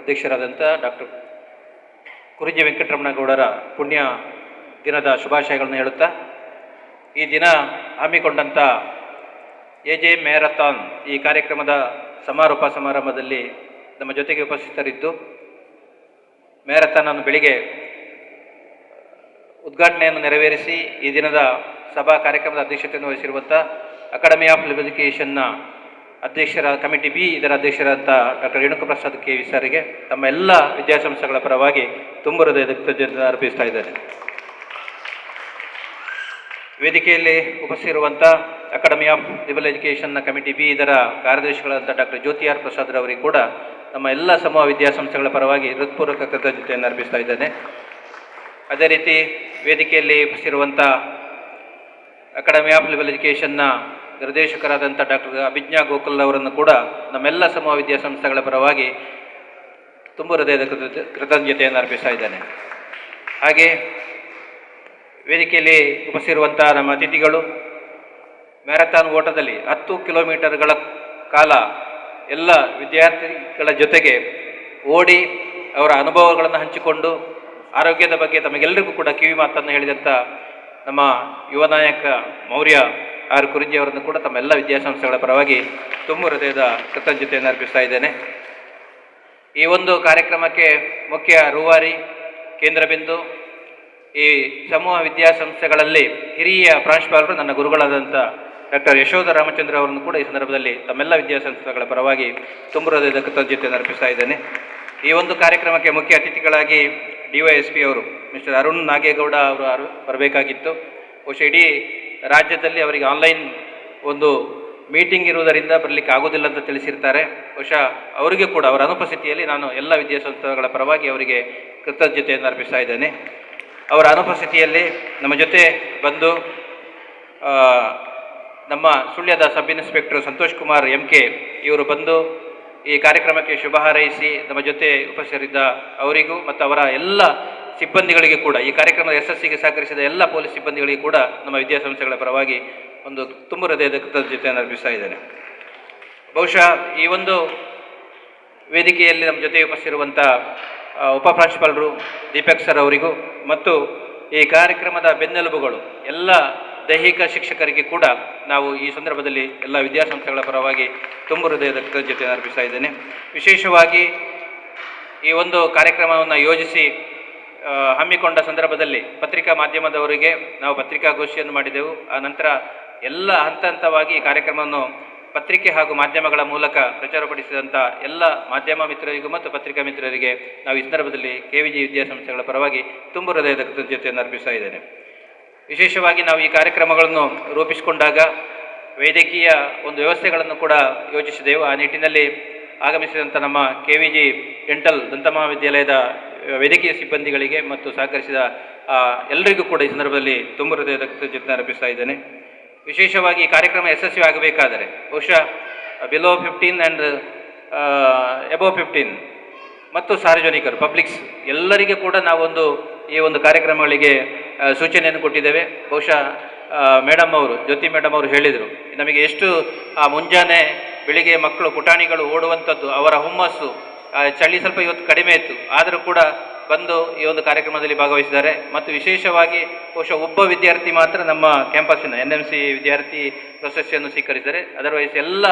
ಅಧ್ಯಕ್ಷರಾದಂಥ doctor ಕುರುಜಿ ವೆಂಕಟರಮಣಗೌಡರ ಪುಣ್ಯ ದಿನದ ಶುಭಾಶಯಗಳನ್ನು ಹೇಳುತ್ತಾ, ಈ ದಿನ ಹಮ್ಮಿಕೊಂಡಂಥ AJ marathon ಈ ಕಾರ್ಯಕ್ರಮದ ಸಮಾರೋಪ ಸಮಾರಂಭದಲ್ಲಿ ನಮ್ಮ ಜೊತೆಗೆ ಉಪಸ್ಥಿತರಿದ್ದು, ಮ್ಯಾರಥಾನನ್ನು ಬೆಳಿಗ್ಗೆ ಉದ್ಘಾಟನೆಯನ್ನು ನೆರವೇರಿಸಿ ಈ ದಿನದ ಸಭಾ ಕಾರ್ಯಕ್ರಮದ ಅಧ್ಯಕ್ಷತೆಯನ್ನು ವಹಿಸಿರುವಂಥ ಅಕಾಡೆಮಿ ಆಫ್ ಎಜುಕೇಷನ್ನ ಅಧ್ಯಕ್ಷರ ಕಮಿಟಿ ಬಿ ಇದರ ಅಧ್ಯಕ್ಷರಾದಂಥ ಡಾಕ್ಟರ್ ರೇಣುಕಾ ಪ್ರಸಾದ್ KV ಸರಿಗೆ ತಮ್ಮ ಎಲ್ಲ ವಿದ್ಯಾಸಂಸ್ಥೆಗಳ ಪರವಾಗಿ ತುಂಬ ಹೃದಯದ ಕೃತಜ್ಞತೆ ಅರ್ಪಿಸ್ತಾ ಇದ್ದೇನೆ. ವೇದಿಕೆಯಲ್ಲಿ ಉಪಸ್ಥಿತಿರುವಂಥ ಅಕಾಡೆಮಿ ಆಫ್ ಲಿಬರಲ್ ಎಜುಕೇಷನ್ನ ಕಮಿಟಿ ಬಿ ಇದರ ಕಾರ್ಯದರ್ಶಿಗಳಾದಂಥ ಡಾಕ್ಟರ್ ಜ್ಯೋತಿ ಆರ್ ಪ್ರಸಾದ್ ಅವರಿಗೆ ಕೂಡ ನಮ್ಮ ಎಲ್ಲ ಸಮೂಹ ವಿದ್ಯಾಸಂಸ್ಥೆಗಳ ಪರವಾಗಿ ಹೃತ್ಪೂರ್ವಕ ಕೃತಜ್ಞತೆಯನ್ನು ಅರ್ಪಿಸ್ತಾ ಇದ್ದೇನೆ. ಅದೇ ರೀತಿ ವೇದಿಕೆಯಲ್ಲಿ ಉಪಸ್ಥಿತಿರುವಂಥ ಅಕಾಡೆಮಿ ಆಫ್ ಲಿಬರಲ್ ಎಜುಕೇಷನ್ನ ನಿರ್ದೇಶಕರಾದಂಥ ಡಾಕ್ಟರ್ ಅಭಿಜ್ಞಾ ಗೋಕುಲ್ ಅವರನ್ನು ಕೂಡ ನಮ್ಮೆಲ್ಲ ಸಮೂಹ ವಿದ್ಯಾಸಂಸ್ಥೆಗಳ ಪರವಾಗಿ ತುಂಬ ಹೃದಯದ ಕೃತಜ್ಞತೆಯನ್ನು ಅರ್ಪಿಸ್ತಾ ಇದ್ದೇನೆ. ಹಾಗೆ ವೇದಿಕೆಯಲ್ಲಿ ಉಪಸ್ಥಿತಿರುವಂಥ ನಮ್ಮ ಅತಿಥಿಗಳು ಮ್ಯಾರಥಾನ್ ಓಟದಲ್ಲಿ 10 ಕಿಲೋಮೀಟರ್ಗಳ ಕಾಲ ಎಲ್ಲ ವಿದ್ಯಾರ್ಥಿಗಳ ಜೊತೆಗೆ ಓಡಿ ಅವರ ಅನುಭವಗಳನ್ನು ಹಂಚಿಕೊಂಡು ಆರೋಗ್ಯದ ಬಗ್ಗೆ ತಮಗೆಲ್ಲರಿಗೂ ಕೂಡ ಕಿವಿ ಮಾತನ್ನು ಹೇಳಿದಂಥ ನಮ್ಮ ಯುವ ನಾಯಕ ಮೌರ್ಯ ಆರ್ ಕುರುಜಿ ಅವರನ್ನು ಕೂಡ ತಮ್ಮೆಲ್ಲ ವಿದ್ಯಾಸಂಸ್ಥೆಗಳ ಪರವಾಗಿ ತುಂಬ ಹೃದಯದ ಕೃತಜ್ಞತೆಯನ್ನು ಅರ್ಪಿಸ್ತಾ ಇದ್ದೇನೆ. ಈ ಒಂದು ಕಾರ್ಯಕ್ರಮಕ್ಕೆ ಮುಖ್ಯ ರೂವಾರಿ ಕೇಂದ್ರ ಬಿಂದು ಈ ಸಮೂಹ ವಿದ್ಯಾಸಂಸ್ಥೆಗಳಲ್ಲಿ ಹಿರಿಯ ಪ್ರಾಂಶುಪಾಲರು ನನ್ನ ಗುರುಗಳಾದಂಥ ಡಾಕ್ಟರ್ ಯಶೋಧ ರಾಮಚಂದ್ರ ಅವರನ್ನು ಕೂಡ ಈ ಸಂದರ್ಭದಲ್ಲಿ ತಮ್ಮೆಲ್ಲ ವಿದ್ಯಾಸಂಸ್ಥೆಗಳ ಪರವಾಗಿ ತುಂಬ ಹೃದಯದ ಕೃತಜ್ಞತೆಯನ್ನು ಅರ್ಪಿಸ್ತಾ ಇದ್ದೇನೆ. ಈ ಒಂದು ಕಾರ್ಯಕ್ರಮಕ್ಕೆ ಮುಖ್ಯ ಅತಿಥಿಗಳಾಗಿ DYSP ಅವರು ಮಿಸ್ಟರ್ ಅರುಣ್ ನಾಗೇಗೌಡ ಅವರು ಬರಬೇಕಾಗಿತ್ತು. ಬಹುಶಃ ಇಡೀ ರಾಜ್ಯದಲ್ಲಿ ಅವರಿಗೆ ಆನ್ಲೈನ್ ಒಂದು ಮೀಟಿಂಗ್ ಇರುವುದರಿಂದ ಬರಲಿಕ್ಕೆ ಆಗೋದಿಲ್ಲ ಅಂತ ತಿಳಿಸಿರ್ತಾರೆ. ಬಹುಶಃ ಅವರಿಗೆ ಕೂಡ ಅವರ ಅನುಪಸ್ಥಿತಿಯಲ್ಲಿ ನಾನು ಎಲ್ಲ ವಿದ್ಯಾಸಂಸ್ಥೆಗಳ ಪರವಾಗಿ ಅವರಿಗೆ ಕೃತಜ್ಞತೆಯನ್ನು ಅರ್ಪಿಸ್ತಾ ಇದ್ದೇನೆ. ಅವರ ಅನುಪಸ್ಥಿತಿಯಲ್ಲಿ ನಮ್ಮ ಜೊತೆ ಬಂದು ನಮ್ಮ ಸುಳ್ಯದ sub inspector Santosh Kumar MK ಇವರು ಬಂದು ಈ ಕಾರ್ಯಕ್ರಮಕ್ಕೆ ಶುಭ ಹಾರೈಸಿ ನಮ್ಮ ಜೊತೆ ಉಪಸ್ಥಿತರಿದ್ದ ಅವರಿಗೂ ಮತ್ತು ಅವರ ಎಲ್ಲ ಸಿಬ್ಬಂದಿಗಳಿಗೆ ಕೂಡ ಈ ಕಾರ್ಯಕ್ರಮದ ಯಶಸ್ಸಿಗೆ ಸಹಕರಿಸಿದ ಎಲ್ಲ ಪೊಲೀಸ್ ಸಿಬ್ಬಂದಿಗಳಿಗೆ ಕೂಡ ನಮ್ಮ ವಿದ್ಯಾಸಂಸ್ಥೆಗಳ ಪರವಾಗಿ ಒಂದು ತುಂಬ ಹೃದಯದ ಕೃತಜ್ಞತೆಯನ್ನು ಅರ್ಪಿಸ್ತಾ ಇದ್ದೇನೆ. ಬಹುಶಃ ಈ ಒಂದು ವೇದಿಕೆಯಲ್ಲಿ ನಮ್ಮ ಜೊತೆ ಉಪಸ್ಥಿತಿರುವಂಥ ಉಪ ಪ್ರಾಂಶುಪಾಲರು ದೀಪಕ್ ಸರ್ ಅವರಿಗೂ ಮತ್ತು ಈ ಕಾರ್ಯಕ್ರಮದ ಬೆನ್ನೆಲುಬುಗಳು ಎಲ್ಲ ದೈಹಿಕ ಶಿಕ್ಷಕರಿಗೆ ಕೂಡ ನಾವು ಈ ಸಂದರ್ಭದಲ್ಲಿ ಎಲ್ಲ ವಿದ್ಯಾಸಂಸ್ಥೆಗಳ ಪರವಾಗಿ ತುಂಬ ಹೃದಯದ ಕೃತಜ್ಞತೆಯನ್ನು ಅರ್ಪಿಸ್ತಾ ಇದ್ದೇನೆ. ವಿಶೇಷವಾಗಿ ಈ ಒಂದು ಕಾರ್ಯಕ್ರಮವನ್ನು ಯೋಜಿಸಿ ಹಮ್ಮಿಕೊಂಡ ಸಂದರ್ಭದಲ್ಲಿ ಪತ್ರಿಕಾ ಮಾಧ್ಯಮದವರಿಗೆ ನಾವು ಪತ್ರಿಕಾಗೋಷ್ಠಿಯನ್ನು ಮಾಡಿದೆವು. ಆ ನಂತರ ಎಲ್ಲ ಹಂತ ಹಂತವಾಗಿ ಈ ಕಾರ್ಯಕ್ರಮವನ್ನು ಪತ್ರಿಕೆ ಹಾಗೂ ಮಾಧ್ಯಮಗಳ ಮೂಲಕ ಪ್ರಚಾರಪಡಿಸಿದಂಥ ಎಲ್ಲ ಮಾಧ್ಯಮ ಮಿತ್ರರಿಗೂ ಮತ್ತು ಪತ್ರಿಕಾ ಮಿತ್ರರಿಗೆ ನಾವು ಈ ಸಂದರ್ಭದಲ್ಲಿ KVG ವಿದ್ಯಾಸಂಸ್ಥೆಗಳ ಪರವಾಗಿ ತುಂಬ ಹೃದಯದ ಕೃತಜ್ಞತೆಯನ್ನು ಅರ್ಪಿಸ್ತಾ ಇದ್ದೇನೆ. ವಿಶೇಷವಾಗಿ ನಾವು ಈ ಕಾರ್ಯಕ್ರಮಗಳನ್ನು ರೂಪಿಸಿಕೊಂಡಾಗ ವೈದ್ಯಕೀಯ ಒಂದು ವ್ಯವಸ್ಥೆಗಳನ್ನು ಕೂಡ ಯೋಚಿಸಿದೆವು. ಆ ನಿಟ್ಟಿನಲ್ಲಿ ಆಗಮಿಸಿದಂಥ ನಮ್ಮ KVG ಡೆಂಟಲ್ ದಂತ ಮಹಾವಿದ್ಯಾಲಯದ ವೈದ್ಯಕೀಯ ಸಿಬ್ಬಂದಿಗಳಿಗೆ ಮತ್ತು ಸಹಕರಿಸಿದ ಎಲ್ಲರಿಗೂ ಕೂಡ ಈ ಸಂದರ್ಭದಲ್ಲಿ ತುಂಬ ಹೃದಯದ ಕೃತಜ್ಞತೆ ಅರ್ಪಿಸ್ತಾ ಇದ್ದೇನೆ. ವಿಶೇಷವಾಗಿ ಈ ಕಾರ್ಯಕ್ರಮ ಯಶಸ್ವಿ ಆಗಬೇಕಾದರೆ ಬಹುಶಃ ಬಿಲೋ 15 ಆ್ಯಂಡ್ ಎಬೋವ್ 15 ಮತ್ತು ಸಾರ್ವಜನಿಕರು ಪಬ್ಲಿಕ್ಸ್ ಎಲ್ಲರಿಗೆ ಕೂಡ ನಾವೊಂದು ಈ ಒಂದು ಕಾರ್ಯಕ್ರಮಗಳಿಗೆ ಸೂಚನೆಯನ್ನು ಕೊಟ್ಟಿದ್ದೇವೆ. ಬಹುಶಃ ಮೇಡಮ್ ಅವರು ಜ್ಯೋತಿ ಮೇಡಮ್ ಅವರು ಹೇಳಿದರು, ನಮಗೆ ಎಷ್ಟು ಮುಂಜಾನೆ ಬೆಳಿಗ್ಗೆ ಮಕ್ಕಳು ಪುಟಾಣಿಗಳು ಓಡುವಂಥದ್ದು ಅವರ ಹುಮ್ಮಸ್ಸು, ಚಳಿ ಸ್ವಲ್ಪ ಇವತ್ತು ಕಡಿಮೆ ಇತ್ತು ಆದರೂ ಕೂಡ ಬಂದು ಈ ಒಂದು ಕಾರ್ಯಕ್ರಮದಲ್ಲಿ ಭಾಗವಹಿಸಿದ್ದಾರೆ. ಮತ್ತು ವಿಶೇಷವಾಗಿ ಬಹುಶಃ ಒಬ್ಬ ವಿದ್ಯಾರ್ಥಿ ಮಾತ್ರ ನಮ್ಮ ಕ್ಯಾಂಪಸ್ಸಿನ NMC ವಿದ್ಯಾರ್ಥಿ ಪ್ರಶಸ್ತಿಯನ್ನು ಸ್ವೀಕರಿಸಿದ್ದಾರೆ. ಅದರ್ವೈಸ್ ಎಲ್ಲ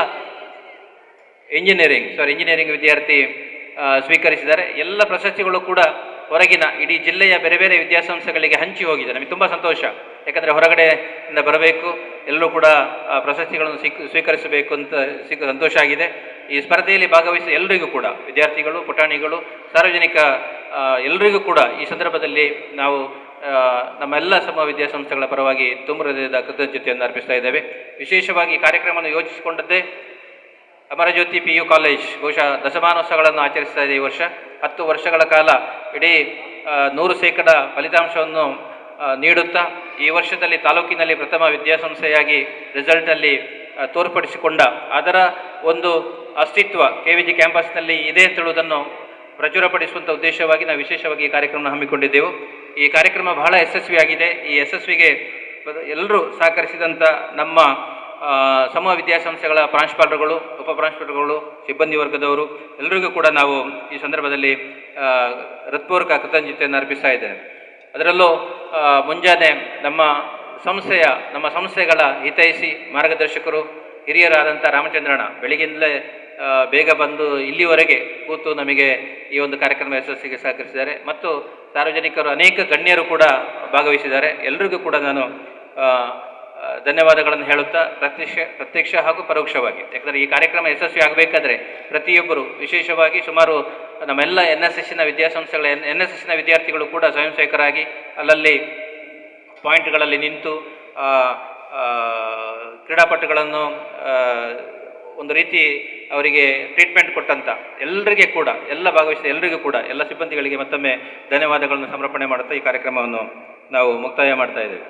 ಇಂಜಿನಿಯರಿಂಗ್ ವಿದ್ಯಾರ್ಥಿ ಸ್ವೀಕರಿಸಿದ್ದಾರೆ. ಎಲ್ಲ ಪ್ರಶಸ್ತಿಗಳು ಕೂಡ ಹೊರಗಿನ ಇಡೀ ಜಿಲ್ಲೆಯ ಬೇರೆ ಬೇರೆ ವಿದ್ಯಾಸಂಸ್ಥೆಗಳಿಗೆ ಹಂಚಿ ಹೋಗಿದೆ. ನಮಗೆ ತುಂಬ ಸಂತೋಷ, ಯಾಕಂದರೆ ಹೊರಗಡೆಯಿಂದ ಬರಬೇಕು, ಎಲ್ಲರೂ ಕೂಡ ಪ್ರಶಸ್ತಿಗಳನ್ನು ಸ್ವೀಕರಿಸಬೇಕು ಅಂತ ಸಂತೋಷ ಆಗಿದೆ. ಈ ಸ್ಪರ್ಧೆಯಲ್ಲಿ ಭಾಗವಹಿಸಿದ ಎಲ್ಲರಿಗೂ ಕೂಡ ವಿದ್ಯಾರ್ಥಿಗಳು, ಪುಟಾಣಿಗಳು, ಸಾರ್ವಜನಿಕ ಎಲ್ಲರಿಗೂ ಕೂಡ ಈ ಸಂದರ್ಭದಲ್ಲಿ ನಾವು ನಮ್ಮೆಲ್ಲ ಸಮೂಹ ವಿದ್ಯಾಸಂಸ್ಥೆಗಳ ಪರವಾಗಿ ತುಂಬ ಹೃದಯದ ಕೃತಜ್ಞತೆಯನ್ನು ಅರ್ಪಿಸ್ತಾ ಇದ್ದೇವೆ. ವಿಶೇಷವಾಗಿ ಈ ಕಾರ್ಯಕ್ರಮವನ್ನು ಯೋಚಿಸಿಕೊಂಡದ್ದೇ ಅಮರಜ್ಯೋತಿ PU ಕಾಲೇಜ್ ಬಹುಶಃ ದಶಮಾನೋತ್ಸವಗಳನ್ನು ಆಚರಿಸ್ತಾ ಇದೆ. ಈ ವರ್ಷ 10 ವರ್ಷಗಳ ಕಾಲ ಇಡೀ 100% ಫಲಿತಾಂಶವನ್ನು ನೀಡುತ್ತಾ ಈ ವರ್ಷದಲ್ಲಿ ತಾಲೂಕಿನಲ್ಲಿ ಪ್ರಥಮ ವಿದ್ಯಾಸಂಸ್ಥೆಯಾಗಿ ರಿಸಲ್ಟಲ್ಲಿ ತೋರ್ಪಡಿಸಿಕೊಂಡ ಅದರ ಒಂದು ಅಸ್ತಿತ್ವ KVG ಕ್ಯಾಂಪಸ್ನಲ್ಲಿ ಇದೆ ಅಂತೇಳುವುದನ್ನು ಪ್ರಚುರಪಡಿಸುವಂಥ ಉದ್ದೇಶವಾಗಿ ನಾವು ವಿಶೇಷವಾಗಿ ಈ ಕಾರ್ಯಕ್ರಮ ಹಮ್ಮಿಕೊಂಡಿದ್ದೆವು. ಈ ಕಾರ್ಯಕ್ರಮ ಬಹಳ ಯಶಸ್ವಿಯಾಗಿದೆ. ಈ ಯಶಸ್ವಿಗೆ ಎಲ್ಲರೂ ಸಹಕರಿಸಿದಂಥ ನಮ್ಮ ಸಮೂಹ ವಿದ್ಯಾಸಂಸ್ಥೆಗಳ ಪ್ರಾಂಶುಪಾಲರುಗಳು, ಉಪಪ್ರಾಂಶುಪಾಲರುಗಳು, ಸಿಬ್ಬಂದಿ ವರ್ಗದವರು ಎಲ್ಲರಿಗೂ ಕೂಡ ನಾವು ಈ ಸಂದರ್ಭದಲ್ಲಿ ಹೃತ್ಪೂರ್ವಕ ಕೃತಜ್ಞತೆಯನ್ನು ಅರ್ಪಿಸ್ತಾ ಇದ್ದೇನೆ. ಅದರಲ್ಲೂ ಮುಂಜಾನೆ ನಮ್ಮ ಸಂಸ್ಥೆಗಳ ಹಿತೈಷಿ ಮಾರ್ಗದರ್ಶಕರು ಹಿರಿಯರಾದಂಥ ರಾಮಚಂದ್ರಣ್ಣ ಬೆಳಗಿಂದಲೇ ಬೇಗ ಬಂದು ಇಲ್ಲಿವರೆಗೆ ಕೂತು ನಮಗೆ ಈ ಒಂದು ಕಾರ್ಯಕ್ರಮ ಯಶಸ್ಸಿಗೆ ಸಹಕರಿಸಿದ್ದಾರೆ. ಮತ್ತು ಸಾರ್ವಜನಿಕರು ಅನೇಕ ಗಣ್ಯರು ಕೂಡ ಭಾಗವಹಿಸಿದ್ದಾರೆ. ಎಲ್ಲರಿಗೂ ಕೂಡ ನಾನು ಧನ್ಯವಾದಗಳನ್ನು ಹೇಳುತ್ತಾ ಪ್ರತ್ಯಕ್ಷ ಹಾಗೂ ಪರೋಕ್ಷವಾಗಿ, ಯಾಕಂದರೆ ಈ ಕಾರ್ಯಕ್ರಮ ಯಶಸ್ವಿ ಆಗಬೇಕಾದ್ರೆ ಪ್ರತಿಯೊಬ್ಬರು, ವಿಶೇಷವಾಗಿ ಸುಮಾರು ನಮ್ಮೆಲ್ಲ NSSನ ವಿದ್ಯಾಸಂಸ್ಥೆಗಳ NSSನ ವಿದ್ಯಾರ್ಥಿಗಳು ಕೂಡ ಸ್ವಯಂ ಸೇವಕರಾಗಿ ಅಲ್ಲಲ್ಲಿ ಪಾಯಿಂಟ್ಗಳಲ್ಲಿ ನಿಂತು ಕ್ರೀಡಾಪಟುಗಳನ್ನು ಒಂದು ರೀತಿ ಅವರಿಗೆ ಟ್ರೀಟ್ಮೆಂಟ್ ಕೊಟ್ಟಂಥ ಎಲ್ಲರಿಗೆ ಕೂಡ, ಎಲ್ಲ ಭಾಗವಹಿಸಿದ ಎಲ್ಲರಿಗೂ ಕೂಡ, ಎಲ್ಲ ಸಿಬ್ಬಂದಿಗಳಿಗೆ ಮತ್ತೊಮ್ಮೆ ಧನ್ಯವಾದಗಳನ್ನು ಸಮರ್ಪಣೆ ಮಾಡುತ್ತಾ ಈ ಕಾರ್ಯಕ್ರಮವನ್ನು ನಾವು ಮುಕ್ತಾಯ ಮಾಡ್ತಾ ಇದ್ದೇವೆ.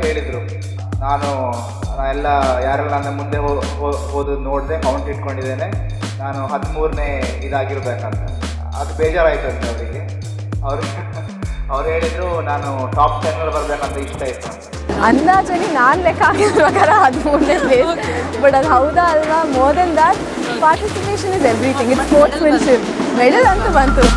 ಹೇಳಿದರು, ನಾನು ಯಾರೆಲ್ಲ ನನ್ನ ಮುಂದೆ ಹೋದು ನೋಡಿದೆ, ಕೌಂಟ್ ಇಟ್ಕೊಂಡಿದ್ದೇನೆ, ನಾನು 13ನೇ ಇದಾಗಿರ್ಬೇಕಂತ. ಅದು ಬೇಜಾರಾಯಿತು ಅಂತ ಅವರಿಗೆ. ಅವ್ರು ಹೇಳಿದರು ನಾನು ಟಾಪ್ 10 ಬರಬೇಕಂತ ಇಷ್ಟ ಇತ್ತು ಅಂತ. ಅಂದಾಜಲ್ಲಿ ನಾನು ಲೆಕ್ಕ ಆಗಿರೋ ಪ್ರಕಾರ 13ನೇ ಪ್ಲೇಸ್. ಬಟ್ ಅದು ಹೌದಾ ಅಲ್ವಾ? More than that participation is everything. It's sportsmanship. Medal ಅಂತೂ ಬಂತು.